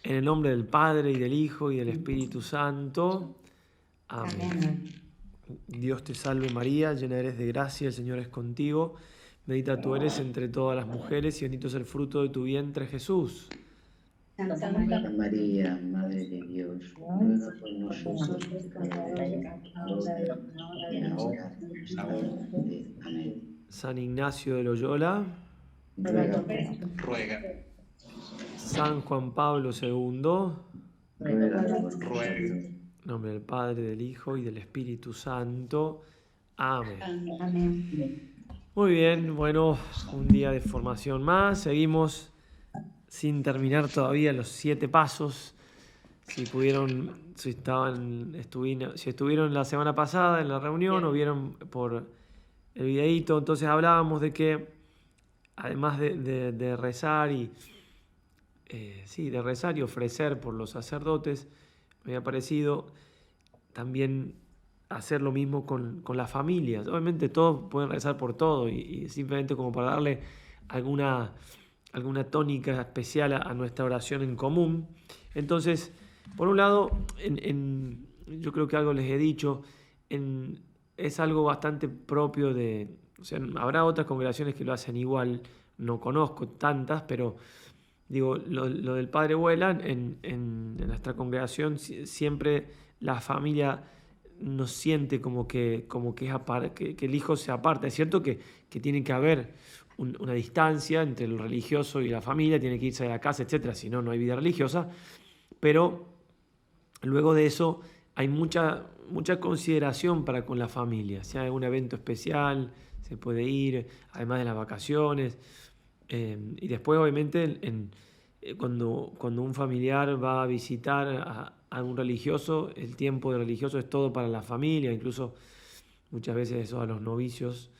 En el nombre del Padre, y del Hijo, y del Espíritu Santo. Amén. Dios te salve María, llena eres de gracia, el Señor es contigo. Bendita tú eres entre todas las mujeres, y bendito es el fruto de tu vientre, Jesús. Santa María, Madre de Dios, ruega por nosotros pecadores, ahora y en la hora de nuestra muerte. Amén. San Ignacio de Loyola. Ruega. San Juan Pablo II. Ruega por nosotros. En nombre del Padre, del Hijo y del Espíritu Santo. Amén. Amén. Muy bien, bueno, un día de formación más. Seguimos sin terminar todavía los 7 pasos. Si estuvieron la semana pasada en la reunión o vieron por el videíto, entonces hablábamos de que además de rezar de rezar y ofrecer por los sacerdotes, me había parecido también hacer lo mismo con las familias. Obviamente todos pueden rezar por todo y simplemente como para darle alguna tónica especial a nuestra oración en común. Entonces, por un lado, yo creo que algo les he dicho, es algo bastante propio o sea, habrá otras congregaciones que lo hacen igual, no conozco tantas, pero digo, lo del Padre Vuela, en nuestra congregación siempre la familia nos siente como que el hijo se aparta. Es cierto que tiene que haber una distancia entre el religioso y la familia, tiene que irse de la casa, etc. Si no, no hay vida religiosa. Pero luego de eso hay mucha consideración para con la familia. Si hay algún evento especial, se puede ir, además de las vacaciones. Y después, obviamente, cuando un familiar va a visitar a un religioso, el tiempo de religioso es todo para la familia. Incluso muchas veces eso a los novicios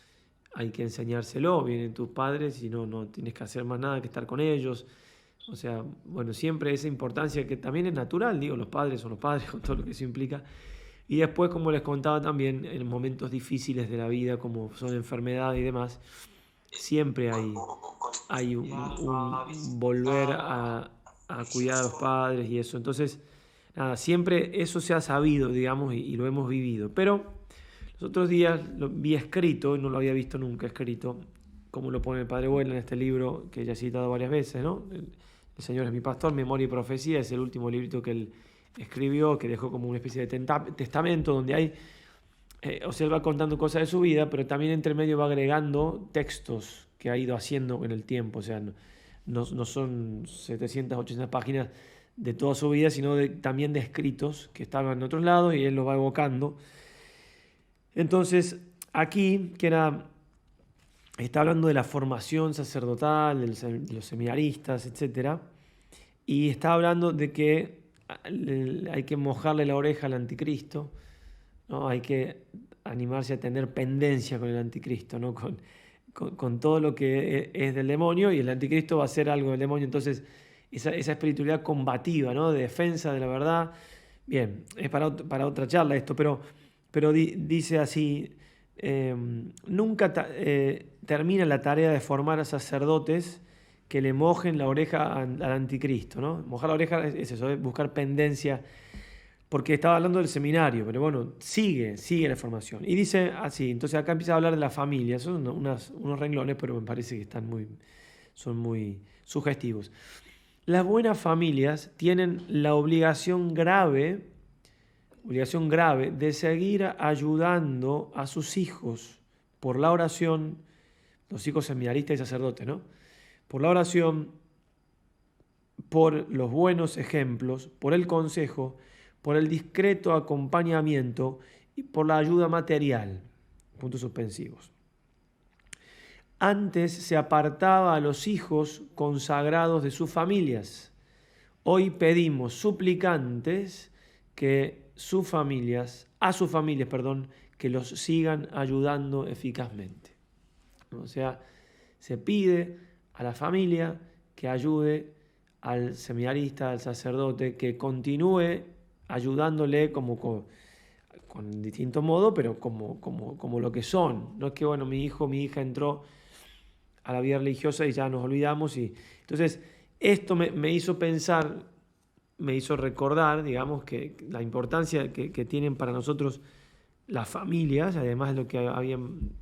hay que enseñárselo. Vienen tus padres y no tienes que hacer más nada que estar con ellos. O sea, bueno, siempre esa importancia que también es natural, digo, los padres son los padres con todo lo que eso implica. Y después, como les contaba también, en momentos difíciles de la vida, como son enfermedades y demás, siempre hay un volver a cuidar a los padres y eso. Entonces, nada, siempre eso se ha sabido, digamos, y lo hemos vivido. Pero los otros días lo vi escrito, no lo había visto nunca escrito, como lo pone el Padre Vuela en este libro que ya he citado varias veces, ¿no? El Señor es mi pastor, Memoria y Profecía, es el último librito que él escribió, que dejó como una especie de testamento donde hay, o sea, él va contando cosas de su vida, pero también entre medio va agregando textos que ha ido haciendo en el tiempo, o sea, no son 700, 800 páginas de toda su vida, sino también de escritos que estaban en otros lados y él los va evocando. Entonces, aquí, está hablando de la formación sacerdotal, de los seminaristas, etc. Y está hablando de que hay que mojarle la oreja al anticristo, ¿no? Hay que animarse a tener pendencia con el anticristo, ¿no? Con todo lo que es del demonio, y el anticristo va a ser algo del demonio. Entonces, esa espiritualidad combativa, ¿no? De defensa de la verdad. Bien, es para otra charla esto, pero dice así, nunca termina la tarea de formar a sacerdotes que le mojen la oreja al anticristo, ¿no? Mojar la oreja es eso, es buscar pendencia, porque estaba hablando del seminario, pero bueno, sigue la formación. Y dice así, entonces acá empieza a hablar de la familia, son unos renglones, pero me parece que son muy sugestivos. Las buenas familias tienen la obligación grave de seguir ayudando a sus hijos por la oración, los hijos seminaristas y sacerdotes, ¿no? Por la oración, por los buenos ejemplos, por el consejo, por el discreto acompañamiento y por la ayuda material. Puntos suspensivos. Antes se apartaba a los hijos consagrados de sus familias. Hoy pedimos suplicantes que a sus familias, que los sigan ayudando eficazmente. O sea, se pide a la familia que ayude al seminarista, al sacerdote, que continúe ayudándole como con distinto modo, pero como lo que son. No es que, bueno, mi hija entró a la vida religiosa y ya nos olvidamos. Entonces, esto me hizo pensar me hizo recordar, digamos, que la importancia que tienen para nosotros las familias, además de lo que habían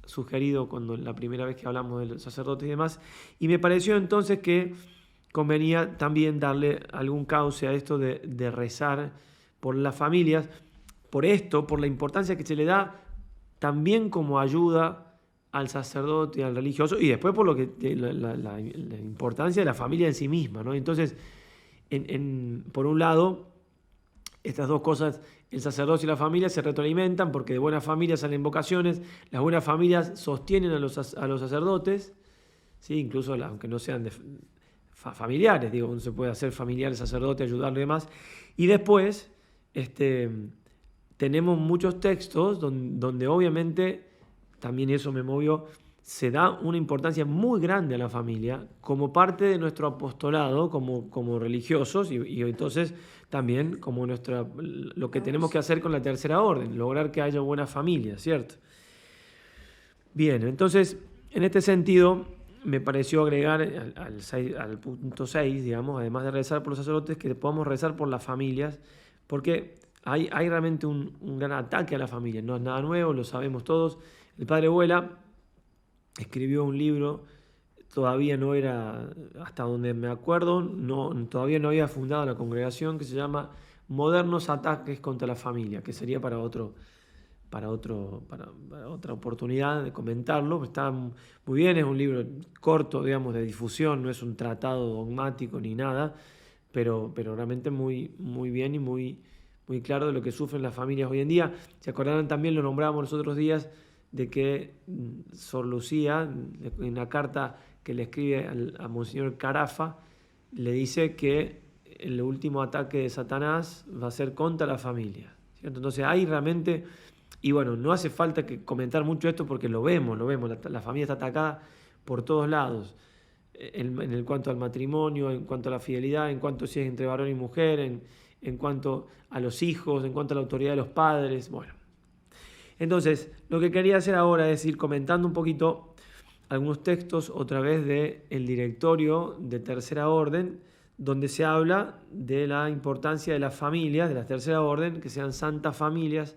sugerido cuando la primera vez que hablamos de los sacerdotes y demás, y me pareció entonces que convenía también darle algún cauce a esto de rezar por las familias, por la importancia que se le da también como ayuda al sacerdote y al religioso, y después por la importancia de la familia en sí misma, ¿no? Entonces, por un lado, estas dos cosas, el sacerdocio y la familia, se retroalimentan porque de buenas familias salen vocaciones, las buenas familias sostienen a los sacerdotes, ¿sí? Incluso aunque no sean familiares, digo, uno se puede hacer familiar el sacerdote, ayudarlo y demás. Y después tenemos muchos textos donde obviamente, también eso me movió, se da una importancia muy grande a la familia como parte de nuestro apostolado como religiosos y entonces también como lo que tenemos que hacer con la tercera orden, lograr que haya buenas familias, ¿cierto? Bien, entonces en este sentido me pareció agregar al punto 6, digamos, además de rezar por los sacerdotes, que podamos rezar por las familias, porque hay realmente un gran ataque a la familia, no es nada nuevo, lo sabemos todos. El padre Vuela escribió un libro, todavía no era, hasta donde me acuerdo, todavía no había fundado la congregación, que se llama Modernos ataques contra la familia, que sería para otra oportunidad de comentarlo. Está muy bien, es un libro corto, digamos, de difusión, no es un tratado dogmático ni nada, pero realmente muy, muy bien y muy, muy claro de lo que sufren las familias hoy en día. Se acordarán también, lo nombrábamos los otros días, de que Sor Lucía, en una carta que le escribe a Monseñor Carafa, le dice que el último ataque de Satanás va a ser contra la familia, ¿cierto? Entonces hay realmente, y bueno, no hace falta que comentar mucho esto porque lo vemos, la familia está atacada por todos lados, en cuanto al matrimonio, en cuanto a la fidelidad, en cuanto si es entre varón y mujer, en cuanto a los hijos, en cuanto a la autoridad de los padres, bueno. Entonces, lo que quería hacer ahora es ir comentando un poquito algunos textos otra vez del directorio de Tercera Orden, donde se habla de la importancia de las familias, de la Tercera Orden, que sean santas familias,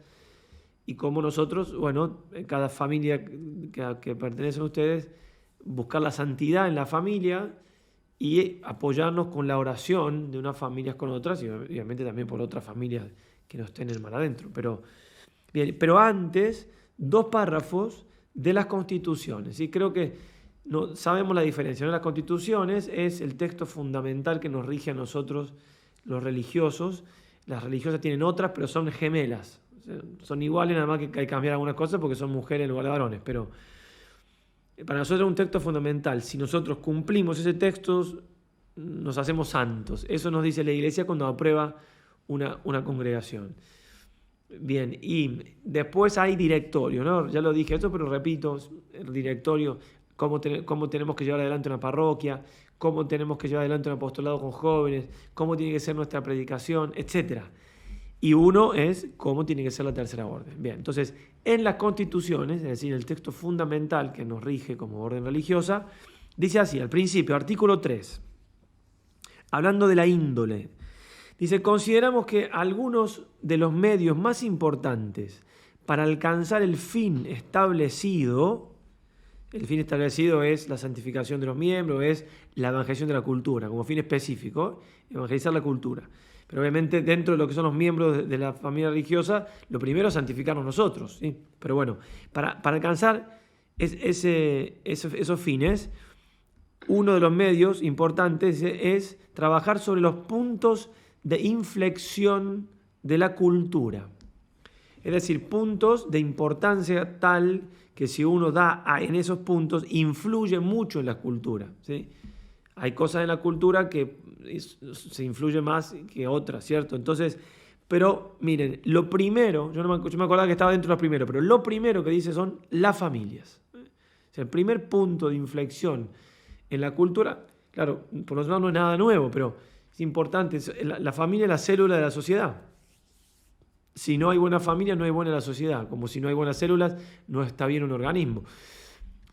y cómo nosotros, bueno, cada familia que pertenecen a ustedes, buscar la santidad en la familia y apoyarnos con la oración de unas familias con otras, y obviamente también por otras familias que no estén en el mar adentro, Bien, pero antes, 2 párrafos de las constituciones. Y creo que no sabemos la diferencia, ¿no? Las constituciones es el texto fundamental que nos rige a nosotros, los religiosos. Las religiosas tienen otras, pero son gemelas. O sea, son iguales, nada más que hay que cambiar algunas cosas porque son mujeres en lugar de varones. Pero para nosotros es un texto fundamental. Si nosotros cumplimos ese texto, nos hacemos santos. Eso nos dice la Iglesia cuando aprueba una congregación. Bien, y después hay directorio, ¿no? Ya lo dije esto, pero repito, el directorio, cómo tenemos que llevar adelante una parroquia, cómo tenemos que llevar adelante un apostolado con jóvenes, cómo tiene que ser nuestra predicación, etc. Y uno es cómo tiene que ser la tercera orden. Bien, entonces, en las constituciones, es decir, el texto fundamental que nos rige como orden religiosa, dice así, al principio, artículo 3, hablando de la índole. Dice, consideramos que algunos de los medios más importantes para alcanzar el fin establecido es la santificación de los miembros, es la evangelización de la cultura, como fin específico, evangelizar la cultura. Pero obviamente dentro de lo que son los miembros de la familia religiosa, lo primero es santificarnos nosotros, ¿sí? Pero bueno, para alcanzar esos fines, uno de los medios importantes es trabajar sobre los puntos de inflexión de la cultura. Es decir, puntos de importancia tal que si uno da en esos puntos, influye mucho en la cultura, ¿sí? Hay cosas en la cultura que se influye más que otras, ¿cierto? Entonces, pero miren, lo primero, yo me acordaba que estaba dentro de los primeros, pero lo primero que dice son las familias. O sea, el primer punto de inflexión en la cultura, claro, por lo menos no es nada nuevo, pero es importante, la familia es la célula de la sociedad. Si no hay buena familia, no hay buena la sociedad. Como si no hay buenas células, no está bien un organismo.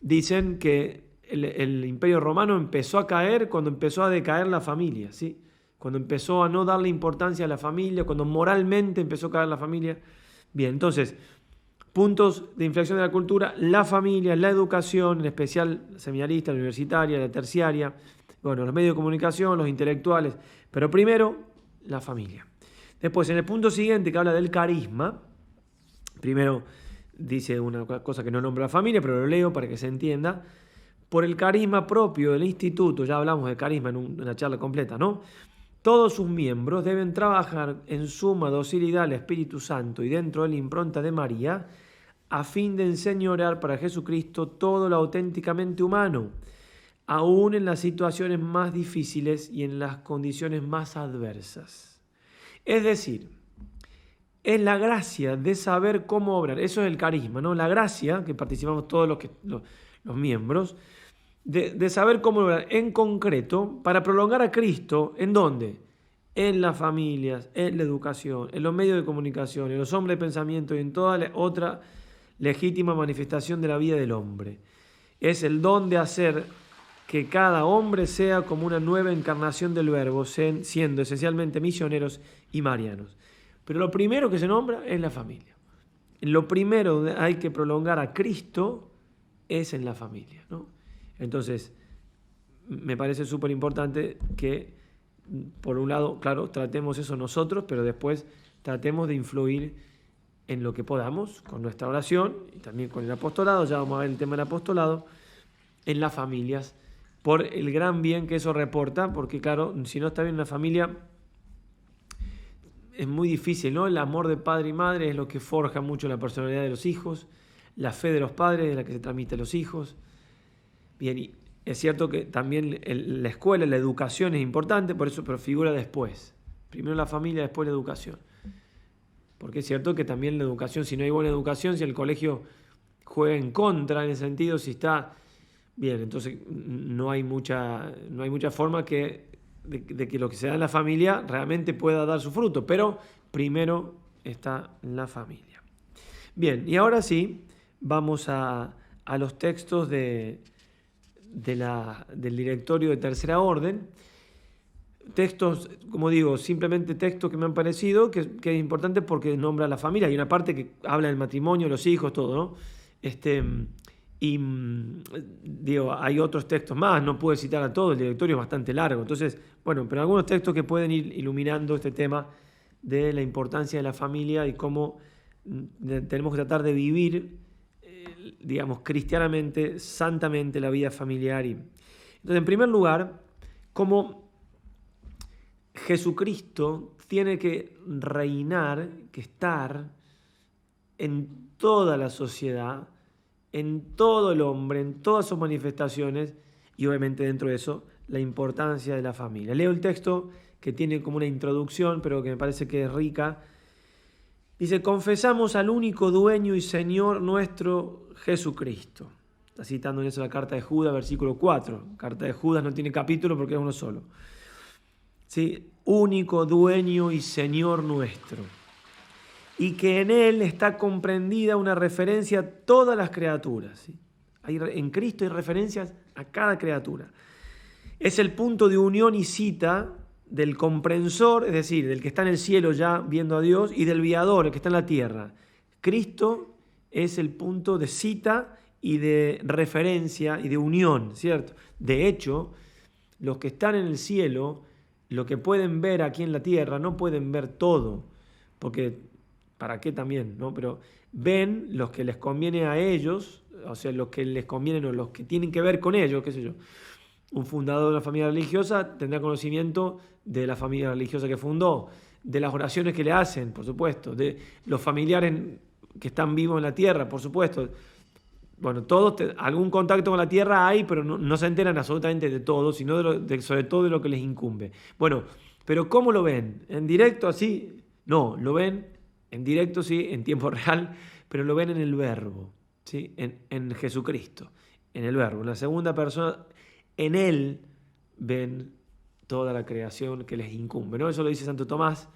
Dicen que el Imperio Romano empezó a caer cuando empezó a decaer la familia, ¿sí? cuando empezó a no darle importancia a la familia, cuando moralmente empezó a caer la familia. Bien, entonces, puntos de inflexión de la cultura: la familia, la educación, en especial la seminarista, la universitaria, la terciaria, bueno, los medios de comunicación, los intelectuales, pero primero la familia. Después, en el punto siguiente, que habla del carisma, primero dice una cosa que no nombra la familia, pero lo leo para que se entienda. Por el carisma propio del instituto, ya hablamos de carisma en una charla completa, ¿no? Todos sus miembros deben trabajar en suma docilidad al Espíritu Santo y dentro de la impronta de María, a fin de enseñorear para Jesucristo todo lo auténticamente humano, aún en las situaciones más difíciles y en las condiciones más adversas. Es decir, es la gracia de saber cómo obrar. Eso es el carisma, ¿no? La gracia, que participamos todos los miembros, de saber cómo obrar en concreto para prolongar a Cristo. ¿En dónde? En las familias, en la educación, en los medios de comunicación, en los hombres de pensamiento y en toda otra legítima manifestación de la vida del hombre. Es el don de hacer que cada hombre sea como una nueva encarnación del Verbo, siendo esencialmente misioneros y marianos. Pero lo primero que se nombra es la familia. Lo primero que hay que prolongar a Cristo es en la familia, ¿no? Entonces, me parece súper importante que, por un lado, claro, tratemos eso nosotros, pero después tratemos de influir en lo que podamos, con nuestra oración y también con el apostolado. Ya vamos a ver el tema del apostolado, en las familias, por el gran bien que eso reporta, porque claro, si no está bien la familia, es muy difícil, ¿no? El amor de padre y madre es lo que forja mucho la personalidad de los hijos, la fe de los padres es la que se transmite a los hijos. Bien, y es cierto que también la escuela, la educación es importante, por eso, pero figura después. Primero la familia, después la educación. Porque es cierto que también la educación, si no hay buena educación, si el colegio juega en contra en ese sentido, si está bien, entonces no hay mucha forma de que lo que se da en la familia realmente pueda dar su fruto, pero primero está la familia. Bien, y ahora sí, vamos a los textos del directorio de Tercera Orden. Textos, como digo, simplemente textos que me han parecido que es importante porque nombra a la familia. Hay una parte que habla del matrimonio, los hijos, todo, ¿no? Y digo, hay otros textos más, no puedo citar a todos, el directorio es bastante largo. Entonces, bueno, pero algunos textos que pueden ir iluminando este tema de la importancia de la familia y cómo tenemos que tratar de vivir, digamos, cristianamente, santamente la vida familiar. Entonces, en primer lugar, cómo Jesucristo tiene que reinar, que estar en toda la sociedad, en todo el hombre, en todas sus manifestaciones, y obviamente dentro de eso la importancia de la familia. Leo el texto que tiene como una introducción, pero que me parece que es rica. Dice: confesamos al único dueño y Señor nuestro Jesucristo. Está citando en eso la carta de Judas, versículo 4. Carta de Judas no tiene capítulo porque es uno solo. ¿Sí? Único dueño y Señor nuestro. Y que en Él está comprendida una referencia a todas las criaturas. ¿Sí? En Cristo hay referencias a cada criatura. Es el punto de unión y cita del comprensor, es decir, del que está en el cielo ya viendo a Dios, y del viador, el que está en la tierra. Cristo es el punto de cita y de referencia y de unión, ¿cierto? De hecho, los que están en el cielo, lo que pueden ver aquí en la tierra, no pueden ver todo, porque ¿para qué también? ¿No? Pero ven los que les conviene a ellos, o sea, los que les convienen o los que tienen que ver con ellos, qué sé yo. Un fundador de una familia religiosa tendrá conocimiento de la familia religiosa que fundó, de las oraciones que le hacen, por supuesto, de los familiares que están vivos en la tierra, por supuesto. Bueno, todos, algún contacto con la tierra hay, pero no se enteran absolutamente de todo, sino sobre todo de lo que les incumbe. Bueno, pero ¿cómo lo ven? ¿En directo así? No, lo ven en directo, sí, en tiempo real, pero lo ven en el Verbo, ¿sí? En Jesucristo, en el Verbo, en la segunda persona. En Él ven toda la creación que les incumbe, ¿no? Eso lo dice Santo Tomás.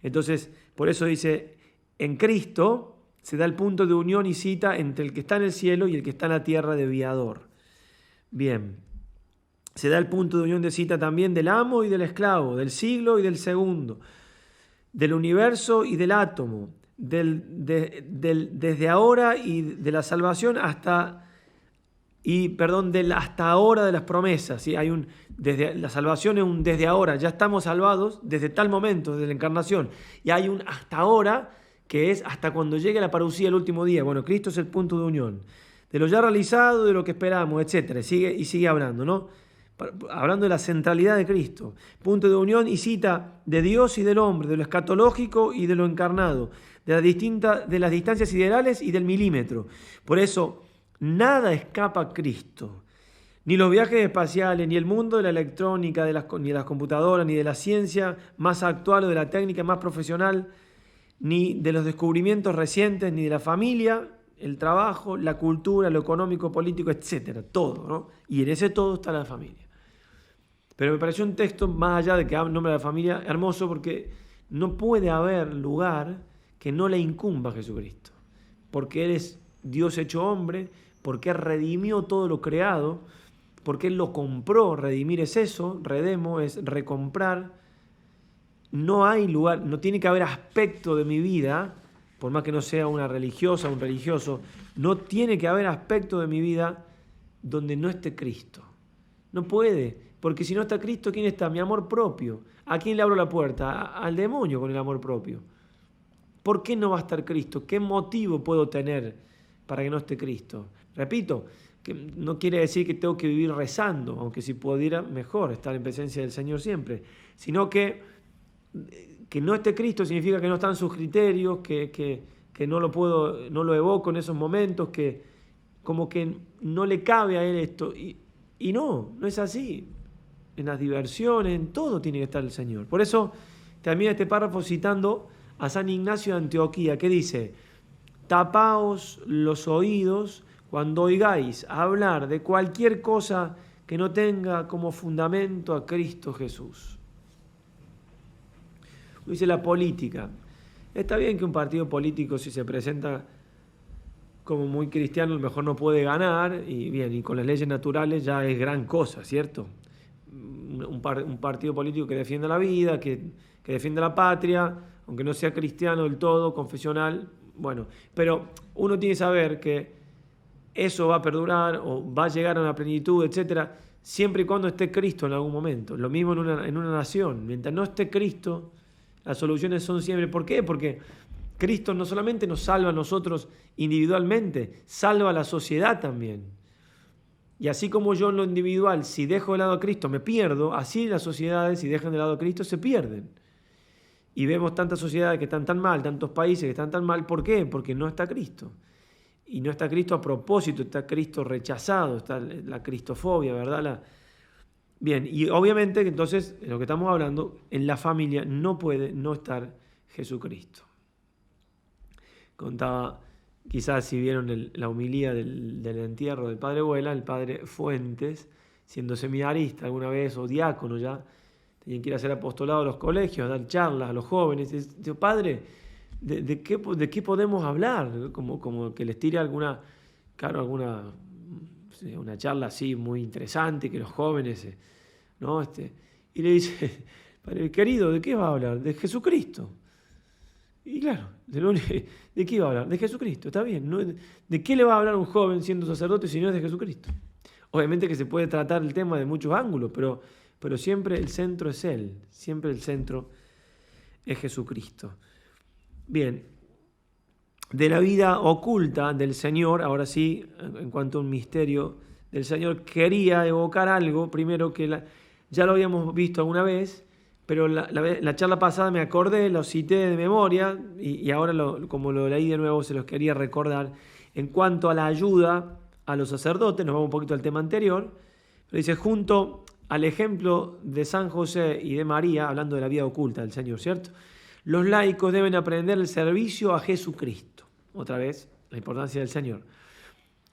Entonces, por eso dice, en Cristo se da el punto de unión y cita entre el que está en el cielo y el que está en la tierra de viador. Bien. se da el punto de unión de cita también del amo y del esclavo, del siglo y del segundo, del universo y del átomo, desde ahora y de la salvación del hasta ahora de las promesas. ¿Sí? La salvación es un desde ahora, ya estamos salvados desde tal momento, desde la encarnación, y hay un hasta ahora que es hasta cuando llegue la parucía el último día. Bueno, Cristo es el punto de unión de lo ya realizado, de lo que esperamos, etc. Sigue hablando, ¿no? Hablando de la centralidad de Cristo, punto de unión y cita de Dios y del hombre, de lo escatológico y de lo encarnado, de las distancias siderales y del milímetro. Por eso, nada escapa a Cristo, ni los viajes espaciales, ni el mundo de la electrónica, ni de las computadoras, ni de la ciencia más actual o de la técnica más profesional, ni de los descubrimientos recientes, ni de la familia, el trabajo, la cultura, lo económico, político, etcétera, todo, ¿no? Y en ese todo está la familia. Pero me pareció un texto, más allá de que habla en nombre de la familia, hermoso, porque no puede haber lugar que no le incumba a Jesucristo, porque Él es Dios hecho hombre, porque Él redimió todo lo creado, porque Él lo compró. Redimir es eso, redemo es recomprar. No hay lugar, no tiene que haber aspecto de mi vida, por más que no sea una religiosa, un religioso, no tiene que haber aspecto de mi vida donde no esté Cristo. No puede, porque si no está Cristo, ¿quién está? Mi amor propio. ¿A quién le abro la puerta? Al demonio con el amor propio. ¿Por qué no va a estar Cristo? ¿Qué motivo puedo tener para que no esté Cristo? Repito, que no quiere decir que tengo que vivir rezando, aunque si pudiera, mejor estar en presencia del Señor siempre, sino que no esté Cristo significa que no están sus criterios, que no lo evoco en esos momentos, que como que no le cabe a Él esto. Y no es así. En las diversiones, en todo tiene que estar el Señor. Por eso también este párrafo citando a San Ignacio de Antioquía, que dice: tapaos los oídos cuando oigáis hablar de cualquier cosa que no tenga como fundamento a Cristo Jesús. Dice la política. Está bien que un partido político, si se presenta como muy cristiano, a lo mejor no puede ganar, y bien, y con las leyes naturales ya es gran cosa, ¿cierto? Un partido político que defienda la vida, que defienda la patria, aunque no sea cristiano del todo, confesional, bueno, pero uno tiene que saber que eso va a perdurar o va a llegar a una plenitud, etcétera, siempre y cuando esté Cristo en algún momento. Lo mismo en una nación. Mientras no esté Cristo, las soluciones son siempre. ¿Por qué? Porque Cristo no solamente nos salva a nosotros individualmente, salva a la sociedad también. Y así como yo en lo individual, si dejo de lado a Cristo, me pierdo, así las sociedades, si dejan de lado a Cristo, se pierden. Y vemos tantas sociedades que están tan mal, tantos países que están tan mal. ¿Por qué? Porque no está Cristo. Y no está Cristo a propósito, está Cristo rechazado, está la cristofobia, ¿verdad? Bien, y obviamente que entonces, en lo que estamos hablando, en la familia no puede no estar Jesucristo. Contaba, quizás si vieron la homilía del entierro del padre Vuela, el padre Fuentes, siendo seminarista alguna vez o diácono ya, tenían que ir a hacer apostolado a los colegios, a dar charlas a los jóvenes. Digo, padre, ¿de qué podemos hablar? Como que les tire una charla así muy interesante, que los jóvenes, ¿no? Y le dice, padre querido, ¿de qué va a hablar? De Jesucristo. Y claro, ¿de qué va a hablar? De Jesucristo, está bien. ¿No? ¿De qué le va a hablar un joven siendo sacerdote si no es de Jesucristo? Obviamente que se puede tratar el tema de muchos ángulos, pero siempre el centro es Él, siempre el centro es Jesucristo. Bien, de la vida oculta del Señor, ahora sí, en cuanto a un misterio del Señor, quería evocar algo, primero que ya lo habíamos visto alguna vez, pero la charla pasada me acordé, lo cité de memoria, y ahora como lo leí de nuevo se los quería recordar, en cuanto a la ayuda a los sacerdotes, nos vamos un poquito al tema anterior, pero dice, junto al ejemplo de San José y de María, hablando de la vida oculta del Señor, ¿cierto? Los laicos deben aprender el servicio a Jesucristo. Otra vez, la importancia del Señor.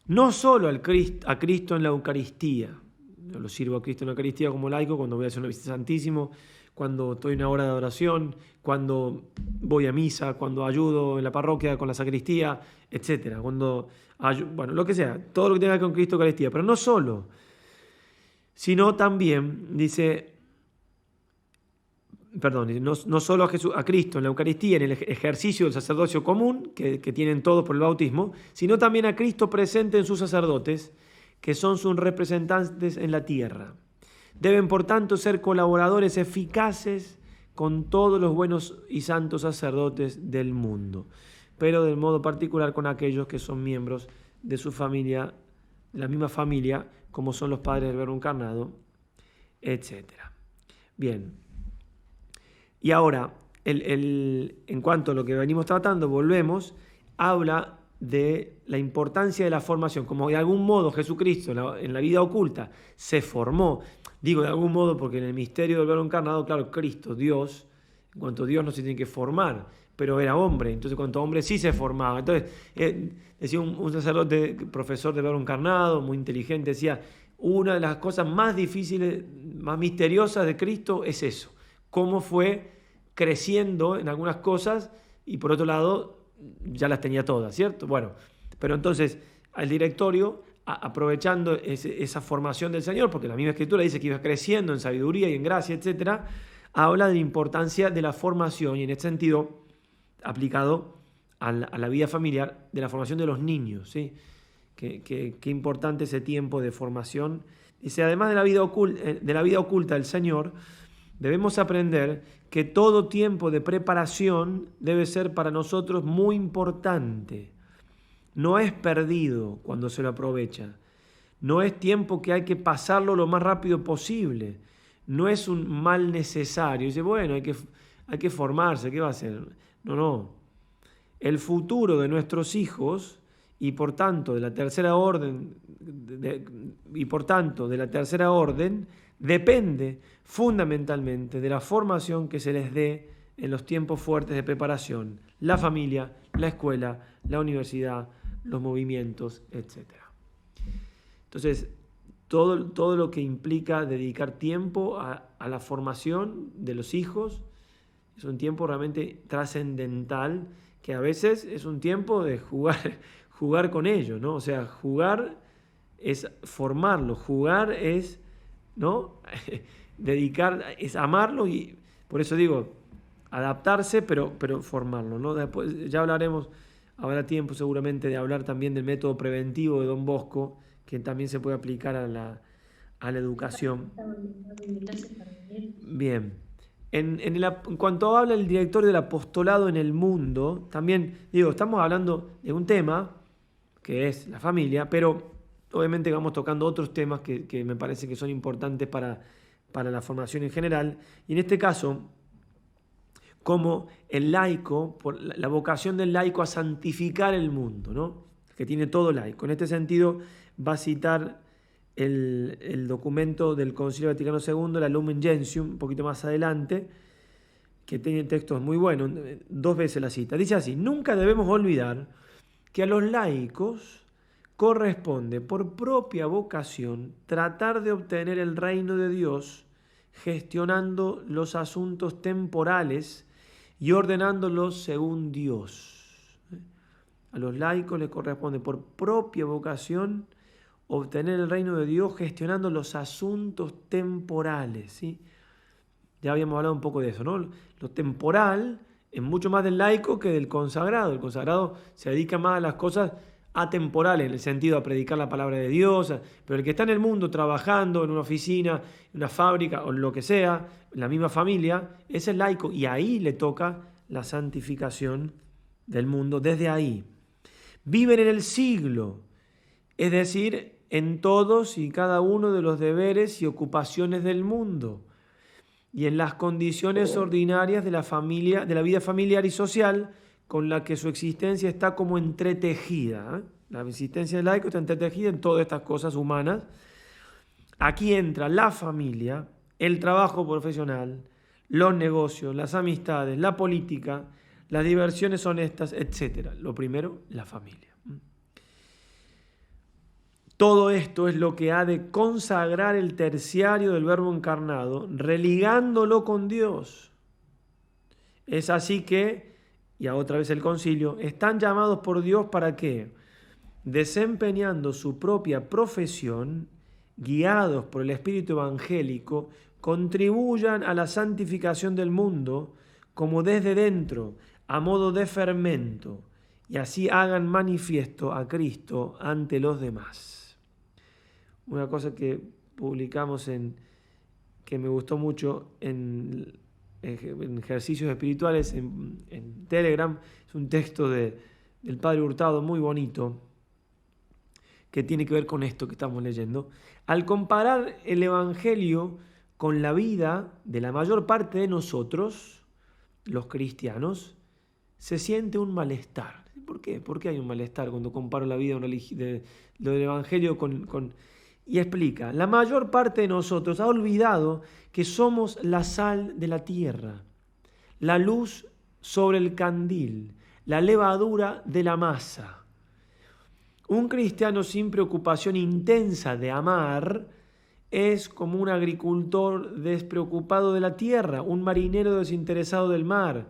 No solo a Cristo en la Eucaristía. Yo lo sirvo a Cristo en la Eucaristía como laico cuando voy a hacer una visita Santísimo, cuando estoy en una hora de adoración, cuando voy a misa, cuando ayudo en la parroquia con la sacristía, etc. Bueno, lo que sea, todo lo que tenga que ver con Cristo en la Eucaristía. Pero no solo, sino también, dice, perdón, no solo a Cristo en la Eucaristía, en el ejercicio del sacerdocio común, que tienen todos por el bautismo, sino también a Cristo presente en sus sacerdotes, que son sus representantes en la tierra. Deben, por tanto, ser colaboradores eficaces con todos los buenos y santos sacerdotes del mundo, pero de modo particular con aquellos que son miembros de su familia, de la misma familia, como son los padres del Verbo encarnado, etc. Bien. Y ahora, en cuanto a lo que venimos tratando, volvemos, habla de la importancia de la formación, como de algún modo Jesucristo en la vida oculta se formó, digo de algún modo porque en el misterio del Verbo encarnado, claro, Cristo, Dios, en cuanto a Dios no se tiene que formar, pero era hombre, entonces cuanto hombre sí se formaba. Entonces, decía un sacerdote, profesor del Verbo encarnado, muy inteligente, decía, una de las cosas más difíciles, más misteriosas de Cristo es eso, cómo fue creciendo en algunas cosas y por otro lado ya las tenía todas, ¿cierto? Bueno, pero entonces al directorio, aprovechando esa formación del Señor, porque la misma Escritura dice que iba creciendo en sabiduría y en gracia, etc., habla de la importancia de la formación y en este sentido aplicado a la vida familiar, de la formación de los niños, ¿sí? Qué importante ese tiempo de formación. Dice, además de la vida oculta del Señor, debemos aprender que todo tiempo de preparación debe ser para nosotros muy importante. No es perdido cuando se lo aprovecha. No es tiempo que hay que pasarlo lo más rápido posible. No es un mal necesario. Dice, bueno, hay que formarse, ¿qué va a hacer? No. El futuro de nuestros hijos y por tanto de la tercera orden depende fundamentalmente de la formación que se les dé en los tiempos fuertes de preparación, la familia, la escuela, la universidad, los movimientos, etc. Entonces, todo lo que implica dedicar tiempo a la formación de los hijos es un tiempo realmente trascendental, que a veces es un tiempo de jugar con ellos, ¿no? O sea, jugar es formarlos, jugar es, ¿no? Dedicar, es amarlo y por eso digo, adaptarse, pero formarlo, ¿no? Después ya hablaremos, habrá tiempo seguramente de hablar también del método preventivo de Don Bosco, que también se puede aplicar a la educación. Bien. En cuanto habla el director del apostolado en el mundo, también digo, estamos hablando de un tema que es la familia, pero obviamente vamos tocando otros temas que me parece que son importantes para la formación en general. Y en este caso, como el laico, por la vocación del laico a santificar el mundo, ¿no? Que tiene todo laico. En este sentido, va a citar el documento del Concilio Vaticano II, la Lumen Gentium, un poquito más adelante, que tiene textos muy buenos, 2 veces la cita. Dice así, nunca debemos olvidar que a los laicos corresponde por propia vocación tratar de obtener el reino de Dios gestionando los asuntos temporales y ordenándolos según Dios. A los laicos les corresponde por propia vocación obtener el reino de Dios gestionando los asuntos temporales, ¿sí? Ya habíamos hablado un poco de eso, ¿no? Lo temporal es mucho más del laico que del consagrado. El consagrado se dedica más a las cosas atemporales, en el sentido de predicar la palabra de Dios, pero el que está en el mundo trabajando en una oficina, en una fábrica o lo que sea, en la misma familia, es el laico y ahí le toca la santificación del mundo desde ahí. Viven en el siglo, es decir, en todos y cada uno de los deberes y ocupaciones del mundo y en las condiciones ordinarias de la familia, de la vida familiar y social con la que su existencia está como entretejida, ¿eh? La existencia del laico está entretejida en todas estas cosas humanas. Aquí entra la familia, el trabajo profesional, los negocios, las amistades, la política, las diversiones honestas, etc. Lo primero, la familia. Todo esto es lo que ha de consagrar el terciario del Verbo encarnado, religándolo con Dios. Es así que, y a otra vez el concilio, están llamados por Dios para que, desempeñando su propia profesión, guiados por el espíritu evangélico, contribuyan a la santificación del mundo como desde dentro, a modo de fermento, y así hagan manifiesto a Cristo ante los demás. Una cosa que publicamos que me gustó mucho en ejercicios espirituales en Telegram, es un texto del Padre Hurtado muy bonito, que tiene que ver con esto que estamos leyendo. Al comparar el Evangelio con la vida de la mayor parte de nosotros, los cristianos, se siente un malestar. ¿Por qué? ¿Por qué hay un malestar cuando comparo la vida de lo del Evangelio con... Y explica, la mayor parte de nosotros ha olvidado que somos la sal de la tierra, la luz sobre el candil, la levadura de la masa. Un cristiano sin preocupación intensa de amar es como un agricultor despreocupado de la tierra, un marinero desinteresado del mar,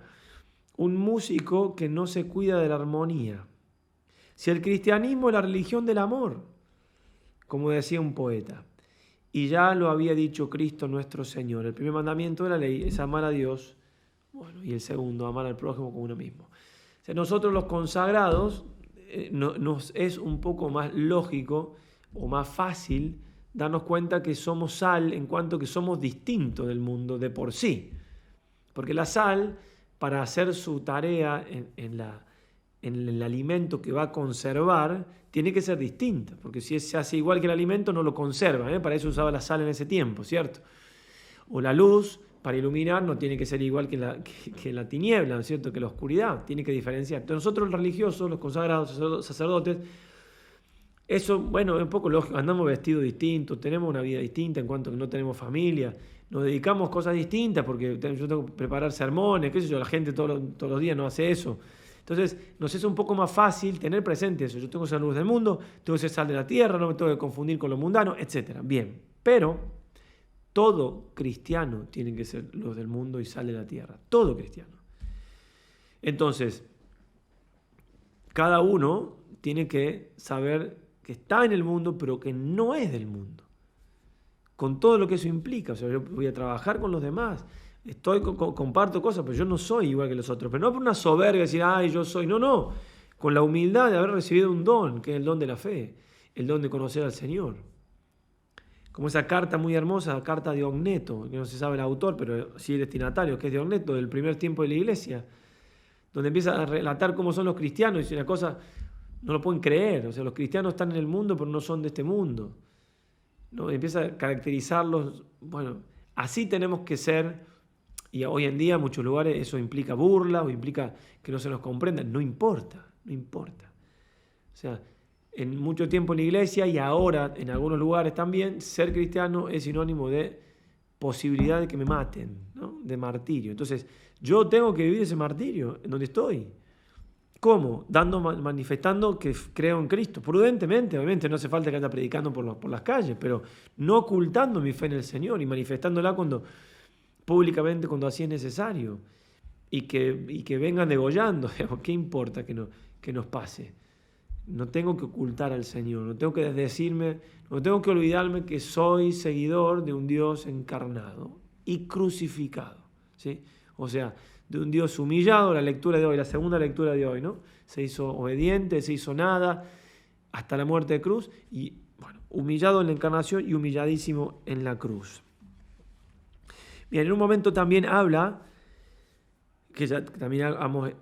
un músico que no se cuida de la armonía. Si el cristianismo es la religión del amor, como decía un poeta, y ya lo había dicho Cristo nuestro Señor, el primer mandamiento de la ley es amar a Dios, bueno, y el segundo, amar al prójimo como uno mismo. O sea, nosotros los consagrados nos es un poco más lógico o más fácil darnos cuenta que somos sal en cuanto que somos distintos del mundo de por sí. Porque la sal, para hacer su tarea en el alimento que va a conservar, tiene que ser distinta. Porque si se hace igual que el alimento, no lo conserva. Para eso usaba la sal en ese tiempo, ¿cierto? O la luz, para iluminar, no tiene que ser igual que la tiniebla, ¿no es cierto? Que la oscuridad, tiene que diferenciar. Entonces nosotros los religiosos, los consagrados, sacerdotes, eso, bueno, es un poco lógico, andamos vestidos distintos, tenemos una vida distinta en cuanto que no tenemos familia, nos dedicamos a cosas distintas porque yo tengo que preparar sermones, qué sé yo, la gente todos los días no hace eso. Entonces nos es un poco más fácil tener presente eso. Yo tengo que ser luz del mundo, tengo que ser sal de la tierra, no me tengo que confundir con lo mundano, etc. Bien, pero todo cristiano tiene que ser luz del mundo y sal de la tierra. Todo cristiano. Entonces, cada uno tiene que saber que está en el mundo, pero que no es del mundo. Con todo lo que eso implica. O sea, yo voy a trabajar con los demás. Comparto cosas, pero yo no soy igual que los otros. Pero no por una soberbia, decir, ay, yo soy. No, no. Con la humildad de haber recibido un don, que es el don de la fe. El don de conocer al Señor. Como esa carta muy hermosa, la carta de Ogneto, que no se sabe el autor, pero sí el destinatario, que es de Ogneto, del primer tiempo de la iglesia, donde empieza a relatar cómo son los cristianos, y una cosa, no lo pueden creer, o sea, los cristianos están en el mundo, pero no son de este mundo, ¿no? Y empieza a caracterizarlos, bueno, así tenemos que ser, y hoy en día en muchos lugares eso implica burla, o implica que no se nos comprenda, no importa, no importa. O sea, en mucho tiempo en la iglesia y ahora en algunos lugares también, ser cristiano es sinónimo de posibilidad de que me maten, ¿no? De martirio. Entonces, yo tengo que vivir ese martirio en donde estoy. ¿Cómo? Manifestando que creo en Cristo. Prudentemente, obviamente, no hace falta que ande predicando por las calles, pero no ocultando mi fe en el Señor y manifestándola públicamente cuando así es necesario. Y que vengan degollando. ¿Qué importa que nos pase? No tengo que ocultar al Señor, no tengo que desdecirme, no tengo que olvidarme que soy seguidor de un Dios encarnado y crucificado, ¿sí? O sea, de un Dios humillado, la lectura de hoy, la segunda lectura de hoy, ¿no? Se hizo obediente, se hizo nada, hasta la muerte de cruz, y bueno, humillado en la encarnación y humilladísimo en la cruz. Bien, en un momento también habla, que ya también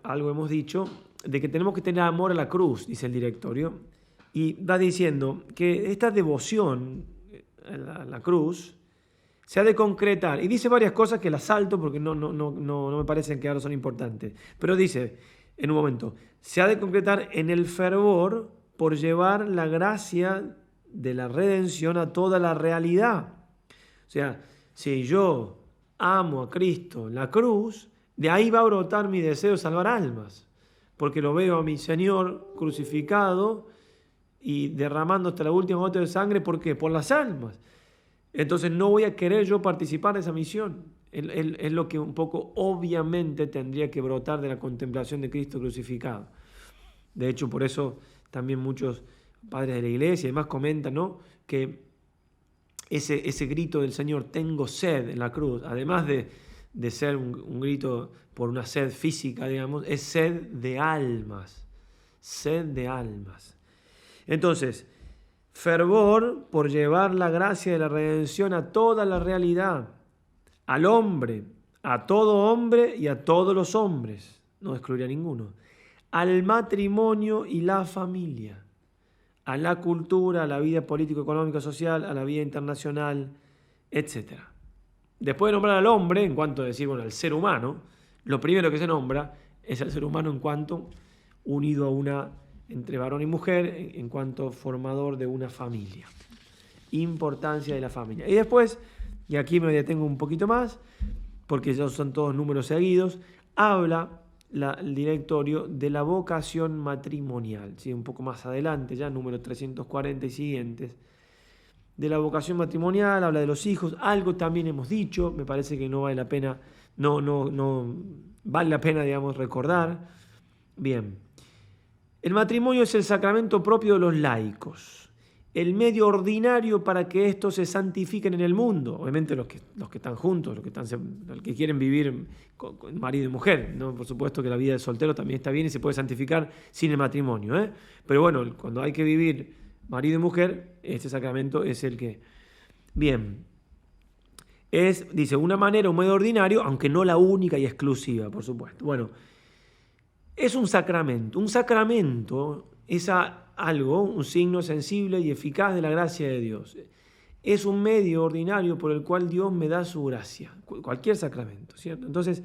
algo hemos dicho, de que tenemos que tener amor a la cruz, dice el directorio, y va diciendo que esta devoción a la cruz se ha de concretar, y dice varias cosas que las salto porque no me parecen que ahora son importantes, pero dice en un momento, se ha de concretar en el fervor por llevar la gracia de la redención a toda la realidad. O sea, si yo amo a Cristo en la cruz, de ahí va a brotar mi deseo de salvar almas, porque lo veo a mi Señor crucificado y derramando hasta la última gota de sangre. ¿Por qué? Por las almas. Entonces no voy a querer yo participar de esa misión. Es lo que un poco obviamente tendría que brotar de la contemplación de Cristo crucificado. De hecho, por eso también muchos padres de la iglesia y demás comentan, ¿no?, que ese grito del Señor, tengo sed en la cruz, además de ser un grito por una sed física, digamos, es sed de almas. Sed de almas. Entonces, fervor por llevar la gracia de la redención a toda la realidad, al hombre, a todo hombre y a todos los hombres, no excluiría a ninguno, al matrimonio y la familia, a la cultura, a la vida político, económica, social, a la vida internacional, etc. Después de nombrar al hombre, en cuanto a decir, bueno, al ser humano, lo primero que se nombra es al ser humano en cuanto unido a una, entre varón y mujer, en cuanto formador de una familia. Importancia de la familia. Y después, y aquí me detengo un poquito más, porque ya son todos números seguidos, habla el directorio de la vocación matrimonial, ¿sí? Un poco más adelante, ya número 340 y siguientes, de la vocación matrimonial, habla de los hijos, algo también hemos dicho, me parece que no vale la pena, no vale la pena, digamos, recordar. Bien, el matrimonio es el sacramento propio de los laicos, el medio ordinario para que estos se santifiquen en el mundo, obviamente los que están juntos, los que quieren vivir con marido y mujer, ¿no? Por supuesto que la vida de soltero también está bien y se puede santificar sin el matrimonio, ¿eh? Pero bueno, cuando hay que vivir marido y mujer, este sacramento es el que... Bien, dice, una manera, un medio ordinario, aunque no la única y exclusiva, por supuesto. Bueno, es un sacramento. Un sacramento es algo, un signo sensible y eficaz de la gracia de Dios. Es un medio ordinario por el cual Dios me da su gracia. Cualquier sacramento, ¿cierto? Entonces,